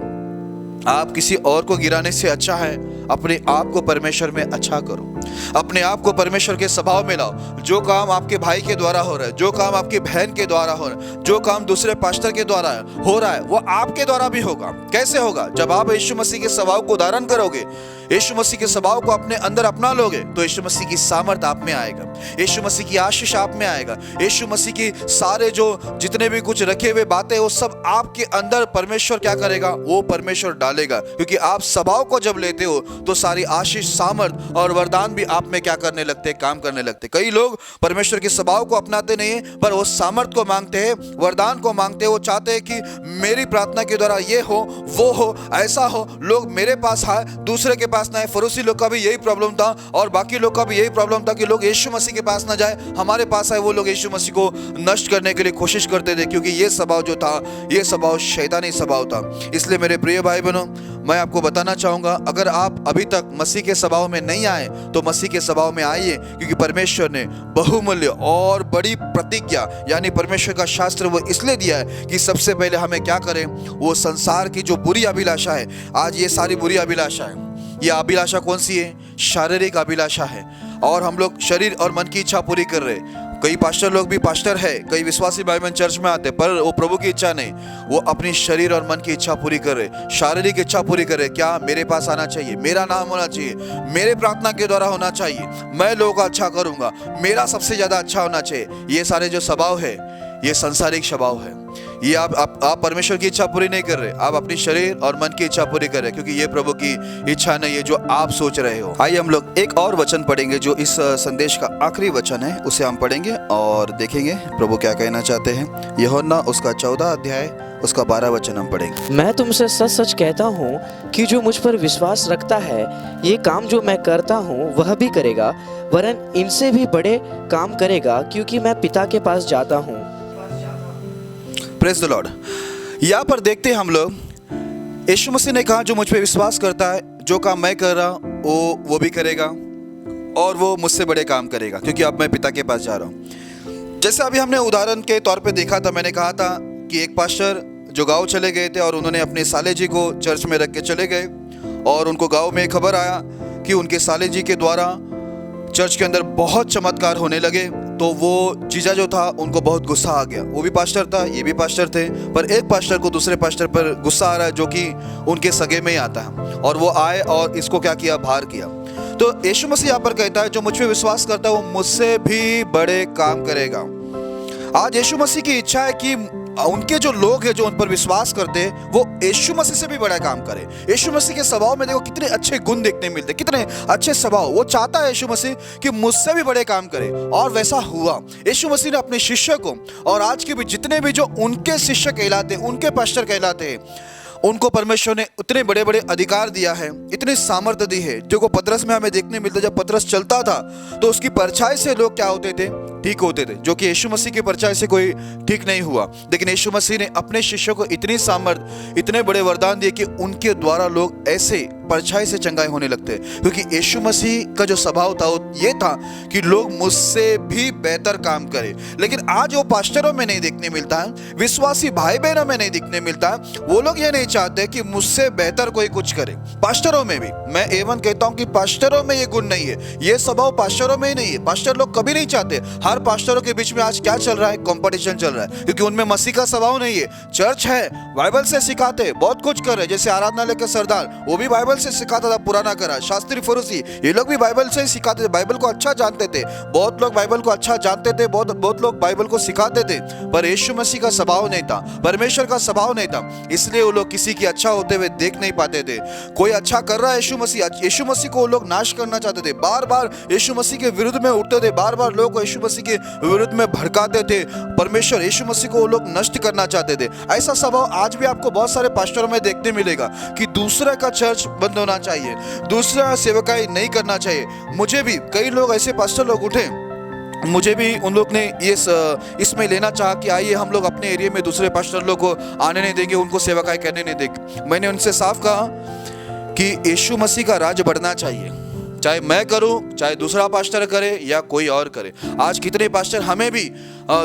आप किसी और को गिराने से अच्छा है अपने आप को परमेश्वर में अच्छा करो, अपने आप को परमेश्वर के स्वभाव में लाओ। जो काम आपके भाई के द्वारा हो रहा है, जो काम आपकी बहन के द्वारा हो रहा है, जो काम दूसरे पास्टर के द्वारा हो रहा है, वो आपके द्वारा भी होगा। कैसे होगा? जब आप यीशु मसीह के स्वभाव को धारण करोगे, यीशु मसीह के स्वभाव को अपने अंदर अपना लोगे, तो यीशु मसीह की सामर्थ आप में आएगा, यीशु मसीह की आशीष आप में आएगा, यीशु मसीह की सारे जो जितने भी कुछ रखे हुए बातें वो सब आपके अंदर परमेश्वर क्या करेगा, वो परमेश्वर डालेगा। क्योंकि आप स्वभाव को जब लेते हो तो सारी आशीष, सामर्थ और वरदान भी आप में क्या करने लगते हैं, काम करने लगते। कई लोग परमेश्वर के स्वभाव को अपनाते नहीं है, पर वो सामर्थ को मांगते हैं, वरदान को मांगते हैं। वो चाहते हैं कि मेरी प्रार्थना के द्वारा ये हो, वो हो, ऐसा हो, लोग मेरे पास आए, दूसरे के पास ना आए। फरीसी लोग का भी यही प्रॉब्लम था और बाकी लोग का भी यही प्रॉब्लम था कि लोग यीशु मसीह के पास ना जाए, हमारे पास आए। वो लोग यीशु मसीह को नष्ट करने के लिए कोशिश करते थे, क्योंकि ये स्वभाव जो था, ये स्वभाव शैतानी स्वभाव था। इसलिए मेरे प्रिय भाई बहनों, मैं आपको बताना चाहूँगा, अगर आप अभी तक मसीह के स्वभाव में नहीं आए तो मसीह के स्वभाव में आइए, क्योंकि परमेश्वर ने बहुमूल्य और बड़ी प्रतिज्ञा यानी परमेश्वर का शास्त्र वो इसलिए दिया है कि सबसे पहले हमें क्या करें, वो संसार की जो बुरी अभिलाषा है, आज ये सारी बुरी अभिलाषा है, ये अभिलाषा कौन सी है? शारीरिक अभिलाषा है। और हम लोग शरीर और मन की इच्छा पूरी कर रहे हैं। कई पास्टर लोग भी पास्टर है, कई विश्वासी भाई बहन चर्च में आते, पर वो प्रभु की इच्छा नहीं, वो अपनी शरीर और मन की इच्छा पूरी कर रहे, शारीरिक इच्छा पूरी कर रहे। क्या? मेरे पास आना चाहिए, मेरा नाम होना चाहिए, मेरे प्रार्थना के द्वारा होना चाहिए, मैं लोगों का अच्छा करूंगा, मेरा सबसे ज्यादा अच्छा होना चाहिए। ये सारे जो स्वभाव है, ये संसारिक स्वभाव है। ये आप परमेश्वर की इच्छा पूरी नहीं कर रहे, आप अपनी शरीर और मन की इच्छा पूरी कर रहे, क्योंकि ये प्रभु की इच्छा नहीं है जो आप सोच रहे हो। आइए हम लोग एक और वचन पढ़ेंगे जो इस संदेश का आखिरी वचन है, उसे हम पढ़ेंगे और देखेंगे प्रभु क्या कहना चाहते हैं। यूहन्ना उसका 14 अध्याय उसका 12 वचन हम पढ़ेंगे। मैं तुमसे सच सच कहता हूँ कि जो मुझ पर विश्वास रखता है, ये काम जो मैं करता हूँ वह भी करेगा, वरन इनसे भी बड़े काम करेगा, क्योंकि मैं पिता के पास जाता हूँ। Praise the Lord. यहाँ पर देखते हैं हम लोग, यीशु मसीह ने कहा जो मुझ पे विश्वास करता है, जो काम मैं कर रहा हूँ वो भी करेगा और वो मुझसे बड़े काम करेगा, क्योंकि अब मैं पिता के पास जा रहा हूँ। जैसे अभी हमने उदाहरण के तौर पे देखा था, मैंने कहा था कि एक पास्टर जो गांव चले गए थे और उन्होंने अपने साले जी को चर्च में रख के चले गए, और उनको गांव में खबर आया कि उनके साले जी के द्वारा चर्च के अंदर बहुत चमत्कार होने लगे। तो वो जीजा जो था उनको बहुत गुस्सा आ गया। वो भी पास्टर था, ये भी पास्टर थे, पर एक पास्टर को दूसरे पास्टर पर गुस्सा आ रहा है जो कि उनके सगे में ही आता है, और वो आए और इसको क्या किया, बाहर किया। तो यीशु मसीह यहाँ पर कहता है जो मुझ पे विश्वास करता है वो मुझसे भी बड़े काम करेगा। आज यीशु मसीह की इच्छा है कि उनके जो लोग हैं जो उन पर विश्वास करते हैं वो यीशु मसीह से भी बड़ा काम करे। यीशु मसीह के स्वभाव में देखो कितने अच्छे गुण देखने मिलते, कितने अच्छे स्वभाव। वो चाहता है यीशु मसीह कि मुझसे भी बड़े काम करे, और वैसा हुआ। यीशु मसीह ने अपने शिष्य को, और आज के भी जितने भी जो उनके शिष्य कहलाते, उनके पास्टर कहलाते हैं, उनको परमेश्वर ने उतने बड़े बड़े अधिकार दिया है, इतनी सामर्थ्य दी है। जो को पतरस में हमें देखने मिलता, जब पतरस चलता था तो उसकी परछाई से लोग क्या होते थे, ठीक होते थे, जो कि यीशु मसीह की परछाई से कोई ठीक नहीं हुआ। लेकिन यीशु मसीह ने अपने शिष्यों को इतनी सामर्थ्य, इतने बड़े वरदान दिए कि उनके द्वारा लोग ऐसे परछाई से चंगाई होने लगते, क्योंकि यीशु मसीह का जो स्वभाव था वो ये था कि लोग मुझसे भी बेहतर काम करें। लेकिन आज वो पास्टरों में नहीं देखने मिलता है, विश्वासी भाई बहनों में नहीं दिखने मिलता है। वो लोग ये नहीं चाहते कि मुझसे बेहतर कोई कुछ करे। पास्टरों में भी मैं एवं कहता हूं कि पास्टरों में ये गुण नहीं है, ये स्वभाव पास्टरों में ही नहीं है। पास्टर लोग कभी नहीं चाहते। हर पास्टरों के बीच में आज क्या चल रहा है, कंपटीशन चल रहा है, क्योंकि उनमें मसीह का स्वभाव नहीं है। चर्च है, बाइबल से सिखाते, बहुत कुछ कर रहे, जैसे आराधनालय के सरदार, वो भी बाइबल से सिखाता था, पुराना करा। शास्त्री फरीसी, ये लोग भी बाइबल से ही सिखाते थे, बाइबल को अच्छा जानते थे। बहुत लोग बाइबल को अच्छा जानते थे, बहुत लोग बाइबल को सिखाते थे, पर यीशु मसीह का स्वभाव नहीं था, परमेश्वर का स्वभाव नहीं था। इसलिए वो लोग किसी की अच्छा होते हुए देख नहीं पाते थे। कोई अच्छा कर रहा है यीशु मसीह को वो लोग नाश करना चाहते थे, बार बार यीशु मसीह के विरुद्ध में उठते थे, बार बार लोग यीशु मसीह के विरुद्ध में भड़काते थे। परमेश्वर यीशु मसीह को वो लोग नष्ट करना चाहते थे। ऐसा स्वभाव आज भी आपको बहुत सारे पास्टरों में देखने मिलेगा कि दूसरे का चर्च बंद होना चाहिए, दूसरा सेवकाई नहीं करना चाहिए। मुझे भी कई लोग ऐसे पास्टर लोग उठे, मुझे भी उन लोग ने ये इसमें लेना चाहा कि आइए हम लोग अपने एरिया में दूसरे पास्टर लोग को आने नहीं देंगे, उनको सेवकाई करने नहीं देंगे। मैंने उनसे साफ कहा कि यीशु मसीह का राज बढ़ना चाहिए, चाहे मैं करूं, चाहे दूसरा पास्टर करे या कोई और करे। आज कितने पास्टर हमें भी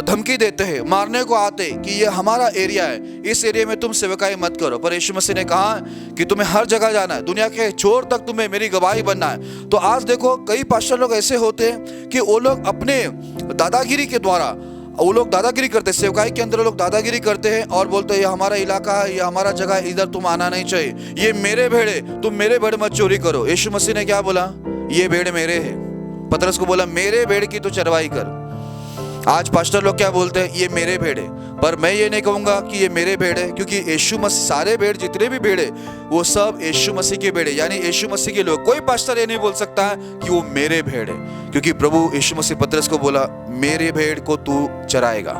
धमकी देते हैं, मारने को आते कि ये हमारा एरिया है, इस एरिया में तुम सेवकाई मत करो। पर यीशु मसीह ने कहा कि तुम्हें हर जगह जाना है, दुनिया के छोर तक तुम्हें मेरी गवाही बनना है। तो आज देखो कई पास्टर लोग ऐसे होते हैं कि वो लोग अपने दादागिरी के द्वारा वो लोग दादागिरी करते हैं, सेवकाई के अंदर लोग दादागिरी करते हैं और बोलते हैं ये हमारा इलाका है, ये हमारा जगह है, इधर तुम आना नहीं चाहिए, ये मेरे भेड़े, तुम मेरे भेड़ मत चोरी करो। यीशु मसीह ने क्या बोला, ये भेड़ मेरे हैं। पतरस को बोला मेरे भेड़ की तो चरवाई कर। आज पास्टर लोग क्या बोलते हैं, ये मेरे भेड़ है, पर मैं ये नहीं कहूंगा कि ये मेरे भेड़ है, क्योंकि यीशु मसीह, सारे भेड़ जितने भी भेड़ है वो सब यीशु मसीह के भेड़ है, यानी यीशु मसीह के लोग। कोई पास्टर ये नहीं बोल सकता है कि वो मेरे भेड़ है, क्योंकि प्रभु यीशु मसीह पतरस को बोला मेरे भेड़ को तू चराएगा।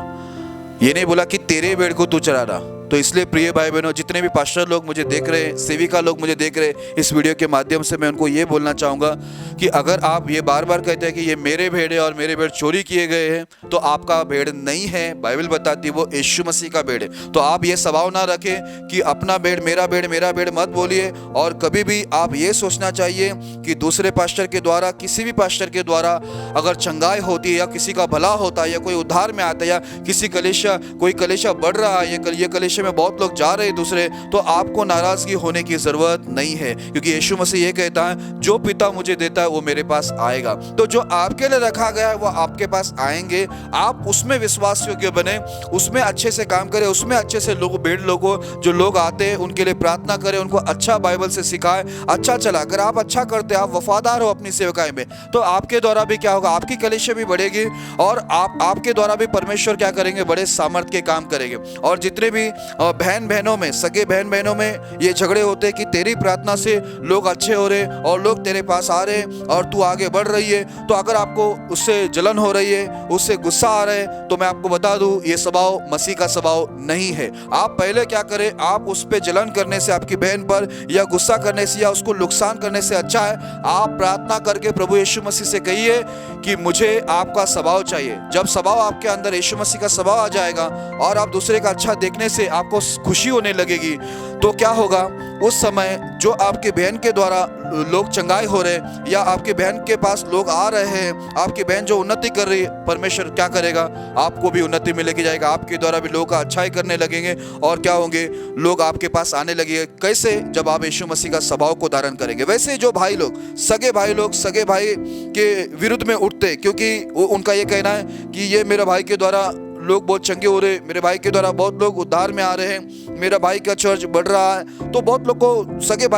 ये नहीं बोला कि तेरे भेड़ को तू चराना, तो इसलिए प्रिय भाई बहनों, जितने भी पास्टर लोग मुझे देख रहे हैं, सेविका लोग मुझे देख रहे हैं, इस वीडियो के माध्यम से मैं उनको ये बोलना चाहूँगा कि अगर आप ये बार बार कहते हैं कि ये मेरे भेड़ है और मेरे भेड़ चोरी किए गए हैं, तो आपका भेड़ नहीं है। बाइबल बताती है वो यीशु मसीह का भेड़ है। तो आप ये स्वभाव ना रखें कि अपना भेड़ मेरा भेड़ मत बोलिए। और कभी भी आप ये सोचना चाहिए कि दूसरे पास्टर के द्वारा, किसी भी पास्टर के द्वारा अगर चंगाई होती है या किसी का भला होता है या कोई उद्धार में आता है या किसी कोई कलेशा बढ़ रहा है, ये कलेशे में बहुत लोग जा रहे हैं दूसरे, तो आपको नाराजगी होने की जरूरत नहीं है, क्योंकि यीशु मसीह ये कहता है जो पिता मुझे देता है वो मेरे पास आएगा। तो जो आपके लिए रखा गया है वो आपके पास आएंगे। आप उसमें विश्वास योग्य बने, उसमें अच्छे से काम करें, उसमें अच्छे से जो लोग आते हैं उनके लिए प्रार्थना करें, उनको अच्छा बाइबल से सिखाएं, अच्छा चला। अगर आप अच्छा करते, आप वफादार हो अपनी सेवकाई में, तो आपके द्वारा भी क्या होगा, आपकी कलीसिया भी बढ़ेगी और आपके द्वारा भी परमेश्वर क्या करेंगे, बड़े सामर्थ के काम करेंगे। और जितने भी बहनों में, सगे बहन बहनों में ये झगड़े होते हैं कि तेरी प्रार्थना से लोग अच्छे हो रहे और लोग तेरे पास आ रहे और तू आगे बढ़ रही है, तो अगर आपको उससे जलन हो रही है, उससे गुस्सा आ रहा है, तो मैं आपको बता दूं ये स्वभाव मसीह का स्वभाव नहीं है। आप पहले क्या करें, आप उस पे जलन करने से, आपकी बहन पर या गुस्सा करने से या उसको नुकसान करने से अच्छा है आप प्रार्थना करके प्रभु यीशु मसीह से कहिए कि मुझे आपका स्वभाव चाहिए। जब स्वभाव आपके अंदर यीशु मसीह का स्वभाव आ जाएगा और आप दूसरे का अच्छा देखने से आपको खुशी होने लगेगी, तो क्या होगा, उस समय जो आपके बहन के द्वारा लोग चंगाई हो रहे या आपके बहन के पास लोग आ रहे हैं, आपकी बहन जो उन्नति कर रही है, परमेश्वर क्या करेगा, आपको भी उन्नति मिलेगी जाएगा, आपके द्वारा भी लोग का अच्छाई करने लगेंगे और क्या होंगे, लोग आपके पास आने लगेंगे। कैसे, जब आप यीशु मसीह का स्वभाव को धारण करेंगे। वैसे जो भाई लोग सगे भाई के विरुद्ध में उठते, क्योंकि उनका ये कहना है कि ये मेरे भाई के द्वारा लोग बहुत चंगे हो रहे, मेरे भाई के द्वारा बहुत लोग उद्धार में आ रहे हैं, मेरा भाई का चर्च बढ़ रहा है, तो बहुत लोग को सगे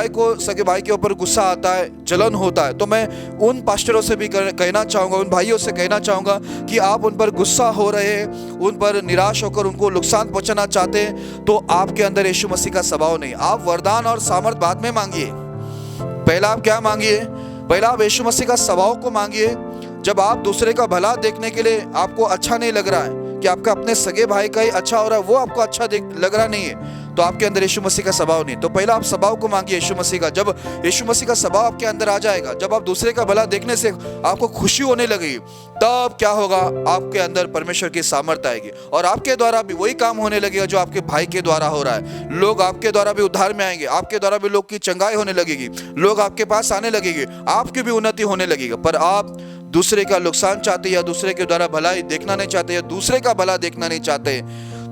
भाई के ऊपर गुस्सा आता है, जलन होता है। तो मैं उन पास्टरों से भी कहना चाहूँगा, उन भाइयों से कहना चाहूँगा कि आप उन पर गुस्सा हो रहे हैं, उन पर निराश होकर उनको नुकसान पहुँचाना चाहते हैं, तो आपके अंदर यीशु मसीह का स्वभाव नहीं। आप वरदान और सामर्थ बाद में मांगिए, पहला आप क्या मांगिए, पहला आप यीशु मसीह का स्वभाव को मांगिए। जब आप दूसरे का भला देखने के लिए आपको अच्छा नहीं लग रहा है कि आपका अपने सगे भाई का ही अच्छा हो रहा है, वो आपको अच्छा लग रहा नहीं है, तो आपके अंदर यीशु मसीह का स्वभाव नहीं। तो पहला आप स्वभाव को मांगिए यीशु मसीह का। जब यीशु मसीह का स्वभाव आपके अंदर आ जाएगा, जब आप दूसरे का भला देखने से आपको खुशी होने लगेगी, तब क्या होगा, आपके अंदर परमेश्वर की सामर्थ आएगी और आपके द्वारा भी वही काम होने लगेगा जो आपके भाई के द्वारा हो रहा है। लोग आपके द्वारा भी उद्धार में आएंगे, आपके द्वारा भी लोग की चंगाई होने लगेगी, लोग आपके पास आने लगेंगे, आपकी भी उन्नति होने लगेगी। पर आप दूसरे का नुकसान चाहते या दूसरे के द्वारा भलाई देखना नहीं चाहते या दूसरे का भला देखना नहीं चाहते,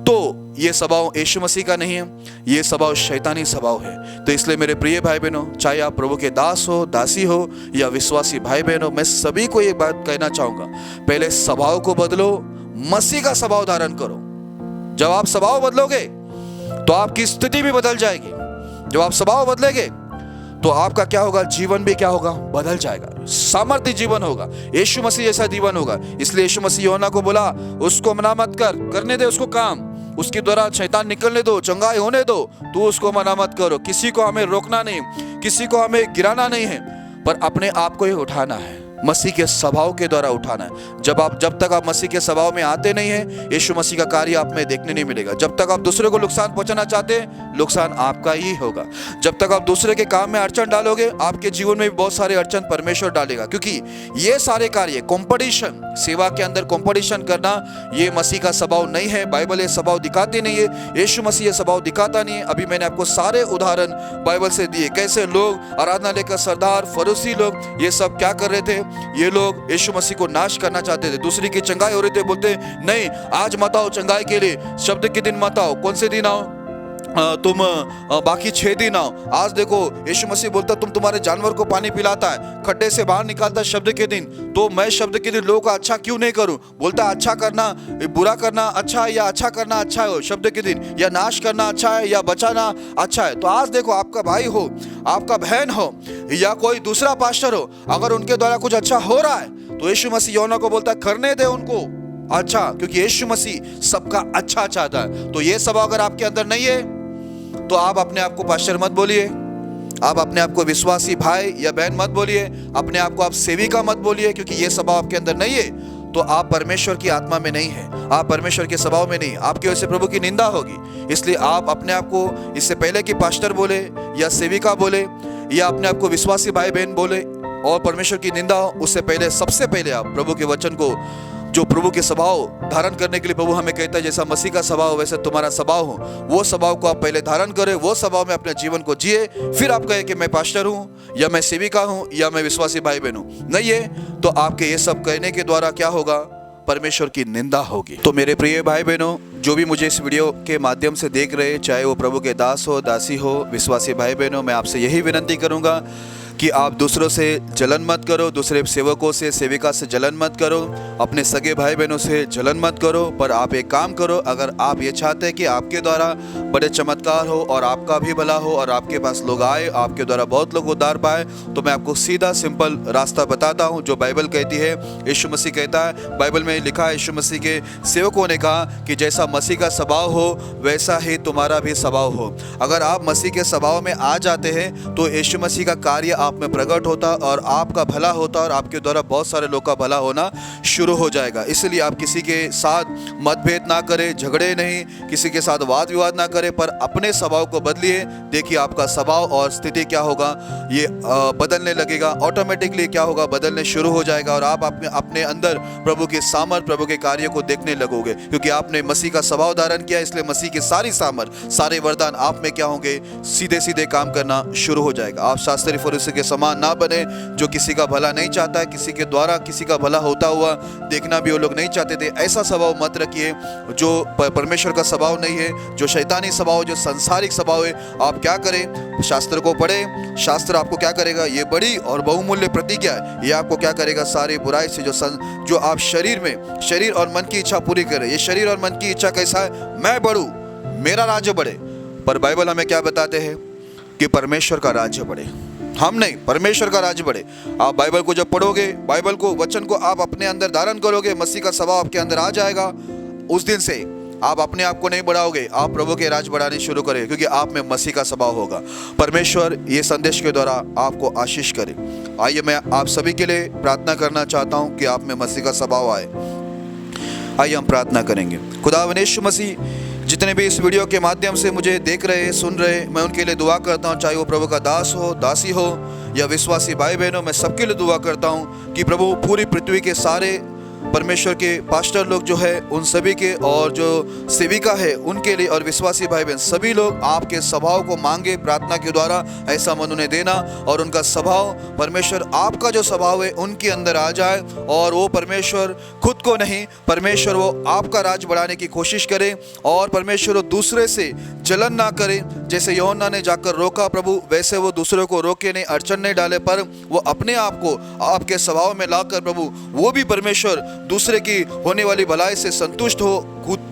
तो ये स्वभाव यीशु मसीह का नहीं है, ये स्वभाव शैतानी स्वभाव है। तो इसलिए मेरे प्रिय भाई बहनों, चाहे आप प्रभु के दास हो, दासी हो या विश्वासी भाई बहनों, मैं सभी को ये बात कहना चाहूंगा, पहले स्वभाव को बदलो, मसीह का स्वभाव धारण करो। जब आप स्वभाव बदलोगे तो आपकी स्थिति भी बदल जाएगी। जब आप स्वभाव बदलेंगे तो आपका क्या होगा, जीवन भी क्या होगा, बदल जाएगा, सामर्थ्य जीवन होगा, यीशु मसीह जैसा जीवन होगा। इसलिए यीशु मसीह यूहन्ना को बोला, उसको मना मत कर, करने दे उसको काम, उसके द्वारा शैतान निकलने दो, चंगाई होने दो, तू उसको मना मत करो। किसी को हमें रोकना नहीं, किसी को हमें गिराना नहीं है, पर अपने आप को ही उठाना है, मसीह के स्वभाव के द्वारा उठाना है। जब तक आप मसीह के स्वभाव में आते नहीं है, यीशु मसीह का कार्य आप में देखने नहीं मिलेगा। जब तक आप दूसरे को नुकसान पहुंचाना चाहते हैं, नुकसान आपका ही होगा। जब तक आप दूसरे के काम में अड़चन डालोगे, आपके जीवन में भी बहुत सारे अड़चन परमेश्वर डालेगा, क्योंकि ये सारे कार्य कंपटीशन, सेवा के अंदर कंपटीशन करना, ये मसीह का स्वभाव नहीं है। बाइबल ये स्वभाव दिखाती नहीं है, यीशु मसीह ये स्वभाव दिखाता नहीं है। अभी मैंने आपको सारे उदाहरण बाइबल से दिए, कैसे लोग आराधनालय का सरदार, फरीसी लोग, ये सब क्या कर रहे थे, ये लोग यीशु मसीह को नाश करना चाहते थे। दूसरी की चंगाई हो रही थी, बोलते नहीं आज मत आओ चंगाई के लिए, शब्द के दिन मत आओ। कौन से दिन आओ, तुम बाकी 6 दिन आओ। आज देखो यीशु मसीह बोलता तुम्हारे जानवर को पानी पिलाता है, खड्डे से बाहर निकालता है शब्द के दिन, तो मैं शब्द के दिन लोगों का अच्छा क्यों नहीं करूं। बोलता अच्छा करना, बुरा करना अच्छा है या अच्छा करना अच्छा है शब्द के दिन, या नाश करना अच्छा है या बचाना अच्छा है। तो आज देखो आपका भाई हो, आपका बहन हो या कोई दूसरा पास्टर हो, अगर उनके द्वारा कुछ अच्छा हो रहा है तो यीशु मसीह यूहन्ना को बोलता है करने दे उनको अच्छा, क्योंकि यीशु मसीह सबका अच्छा चाहता है। तो ये सब अगर आपके अंदर नहीं है तो आप अपने आप को पास्टर मत बोलिए, आप अपने आप को विश्वासी भाई या बहन मत बोलिए, अपने आप को आप सेविका मत बोलिए, क्योंकि ये स्वभाव आपके अंदर नहीं है। तो आप परमेश्वर की आत्मा में नहीं है, आप परमेश्वर के स्वभाव में नहीं, आपकी वजह से प्रभु की निंदा होगी। इसलिए आप अपने आप को इससे पहले कि पास्टर बोले या सेविका बोले या अपने आप को विश्वासी भाई बहन बोले और परमेश्वर की निंदा हो, उससे पहले सबसे पहले आप प्रभु के वचन को, जो प्रभु के स्वभाव धारण करने के लिए प्रभु हमें कहता है जैसा मसीह का स्वभाव वैसे तुम्हारा स्वभाव हो, वो स्वभाव को आप पहले धारण करें, वो स्वभाव में अपने जीवन को जिए, फिर आप कहें कि मैं पास्टर हूँ या मैं सेविका हूँ या मैं विश्वासी भाई बहन हूँ। नहीं है तो आपके ये सब कहने के द्वारा क्या होगा, परमेश्वर की निंदा होगी। तो मेरे प्रिय भाई बहनों, जो भी मुझे इस वीडियो के माध्यम से देख रहे, चाहे वो प्रभु के दास हो, दासी हो, विश्वासी भाई बहनों, मैं आपसे यही विनती करूंगा कि आप दूसरों से जलन मत करो, दूसरे सेवकों से, सेविका से जलन मत करो, अपने सगे भाई बहनों से जलन मत करो। पर आप एक काम करो, अगर आप ये चाहते हैं कि आपके द्वारा बड़े चमत्कार हो और आपका भी भला हो और आपके पास लोग आए, आपके द्वारा बहुत लोग उद्धार पाए, तो मैं आपको सीधा सिंपल रास्ता बताता हूँ जो बाइबल कहती है, यीशु मसीह कहता है, बाइबल में लिखा है, यीशु मसीह के सेवकों ने कहा कि जैसा मसीह का स्वभाव हो वैसा ही तुम्हारा भी स्वभाव हो। अगर आप मसीह के स्वभाव में आ जाते हैं तो यीशु मसीह का कार्य आप में प्रकट होता और आपका भला होता और आपके द्वारा बहुत सारे लोग का भला होना शुरू हो जाएगा। इसलिए आप किसी के साथ मतभेद ना करें, झगड़े नहीं, किसी के साथ वाद विवाद ना करें, पर अपने स्वभाव को बदलिए। देखिए आपका स्वभाव और स्थिति क्या होगा, ये बदलने लगेगा, ऑटोमेटिकली क्या होगा, बदलने शुरू हो जाएगा और आप अपने अंदर प्रभु के सामर्थ, प्रभु के कार्य को देखने लगोगे, क्योंकि आपने मसीह का स्वभाव धारण किया। इसलिए मसीह की सारी सामर्थ, सारे वरदान आप में क्या होंगे, सीधे सीधे काम करना शुरू हो जाएगा। आप शास्त्री फरीसी के समान ना बने, जो किसी का भला नहीं चाहता है, किसी के द्वारा किसी का भला होता हुआ देखना भी वो लोग नहीं चाहते थे। ऐसा स्वभाव मत रखिए जो परमेश्वर का स्वभाव नहीं है, जो शैतानी स्वभाव, जो संसारिक स्वभाव है। आप क्या करें, शास्त्र को पढ़े, शास्त्र आपको क्या करेगा, ये बड़ी और बहुमूल्य प्रतिज्ञा है, ये आपको क्या करेगा, सारी बुराई से जो आप शरीर और मन की इच्छा पूरी करें। ये शरीर और मन की इच्छा कैसा है, मैं बढ़ूं, मेरा राज्य बढ़े। पर बाइबल हमें क्या बताते हैं कि परमेश्वर का राज्य बढ़े, हम नहीं, परमेश्वर का राज्य बढ़े। आप बाइबल को जब पढ़ोगे, बाइबल को, वचन को आप अपने अंदर धारण करोगे, मसीह का स्वभाव आपके अंदर आ जाएगा। उस दिन से आप अपने आप को नहीं बढ़ाओगे, आप प्रभु के राज बढ़ाने शुरू करें, क्योंकि आप में मसीह का स्वभाव होगा। परमेश्वर ये संदेश के द्वारा आपको आशीष करे। आइए मैं आप सभी के लिए प्रार्थना करना चाहता हूँ कि आप में मसीह का स्वभाव आए। आइए हम प्रार्थना करेंगे। खुदावंद यीशु मसीह, जितने भी इस वीडियो के माध्यम से मुझे देख रहे, सुन रहे, मैं उनके लिए दुआ करता हूँ, चाहे वो प्रभु का दास हो, दासी हो या विश्वासी भाई बहनों, मैं सबके लिए दुआ करता हूँ कि प्रभु पूरी पृथ्वी के सारे परमेश्वर के पास्टर लोग जो है उन सभी के, और जो सेविका है उनके लिए, और विश्वासी भाई बहन सभी लोग आपके स्वभाव को मांगे, प्रार्थना के द्वारा ऐसा मन उन्हें देना, और उनका स्वभाव, परमेश्वर आपका जो स्वभाव है उनके अंदर आ जाए, और वो परमेश्वर खुद को नहीं, परमेश्वर वो आपका राज बढ़ाने की कोशिश करे, और परमेश्वर वो दूसरे से जलन ना करे। जैसे यूहन्ना ने जाकर रोका प्रभु, वैसे वो दूसरों को रोके नहीं, अड़चन नहीं डाले, पर वो अपने आप को आपके स्वभाव में लाकर प्रभु वो भी परमेश्वर दूसरे की होने वाली भलाई से संतुष्ट हो,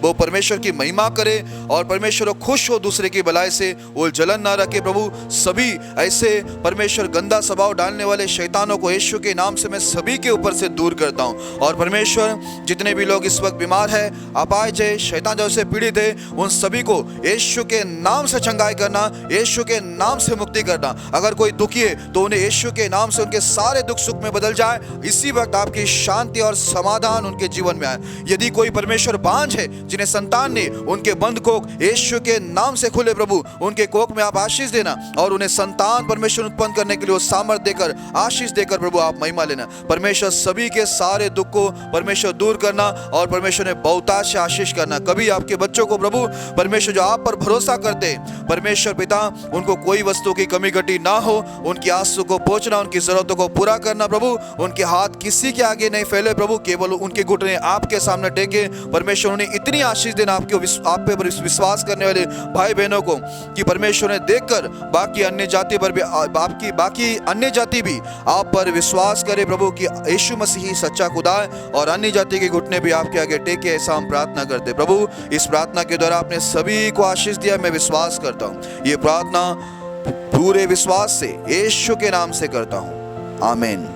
वो परमेश्वर की महिमा करे, और परमेश्वर खुश हो दूसरे की भलाई से, वो जलन ना रखे। प्रभु सभी ऐसे परमेश्वर गंदा स्वभाव डालने वाले शैतानों को यीशु के नाम से मैं सभी के ऊपर से दूर करता हूँ। और परमेश्वर जितने भी लोग इस वक्त बीमार है, अपाहिज है, शैतान जो से पीड़ित है, उन सभी को यीशु के नाम से चंगाई करना, यीशु के नाम से मुक्ति करना। अगर कोई दुखी है तो उन्हें यीशु के नाम से उनके सारे दुख सुख में बदल जाए। इसी वक्त आपकी शांति और समाधान उनके जीवन में आए। यदि कोई परमेश्वर बांझ है, जिन्हें संतान ने, उनके बंद कोख यीशु के नाम से खुले प्रभु, उनके कोख में आप आशीष देना, और उन्हें संतान परमेश्वर उत्पन्न करने के लिए सामर्थ देकर, आशीष देकर प्रभु आप महिमा लेना। परमेश्वर सभी के सारे दुख को परमेश्वर दूर करना, और परमेश्वर ने बहुतायत से आशीष करना। कभी आपके बच्चों को प्रभु परमेश्वर जो आप पर भरोसा करते, परमेश्वर पिता, उनको कोई वस्तु की कमी घटी ना हो, उनकी आंसू को पहुंचना, उनकी जरूरतों को पूरा करना प्रभु। उनके हाथ किसी के आगे नहीं फैले प्रभु, केवल उनके घुटने आपके सामने टेके। परमेश्वर उन्हें इतनी आशीष देना आप पे विश्वास करने वाले भाई बहनों को, कि परमेश्वर ने देखकर बाकी अन्य जाति पर भी, बाकी अन्य जाति भी आप पर विश्वास करे प्रभु, कि यीशु मसीह ही सच्चा खुदा है, और अन्य जाति के घुटने भी आपके आगे टेके। ऐसा हम प्रार्थना करते प्रभु। इस प्रार्थना के द्वारा आपने सभी को आशीष दिया, मैं विश्वास करता हूँ। ये प्रार्थना पूरे विश्वास से यीशु के नाम से करता हूँ, आमीन।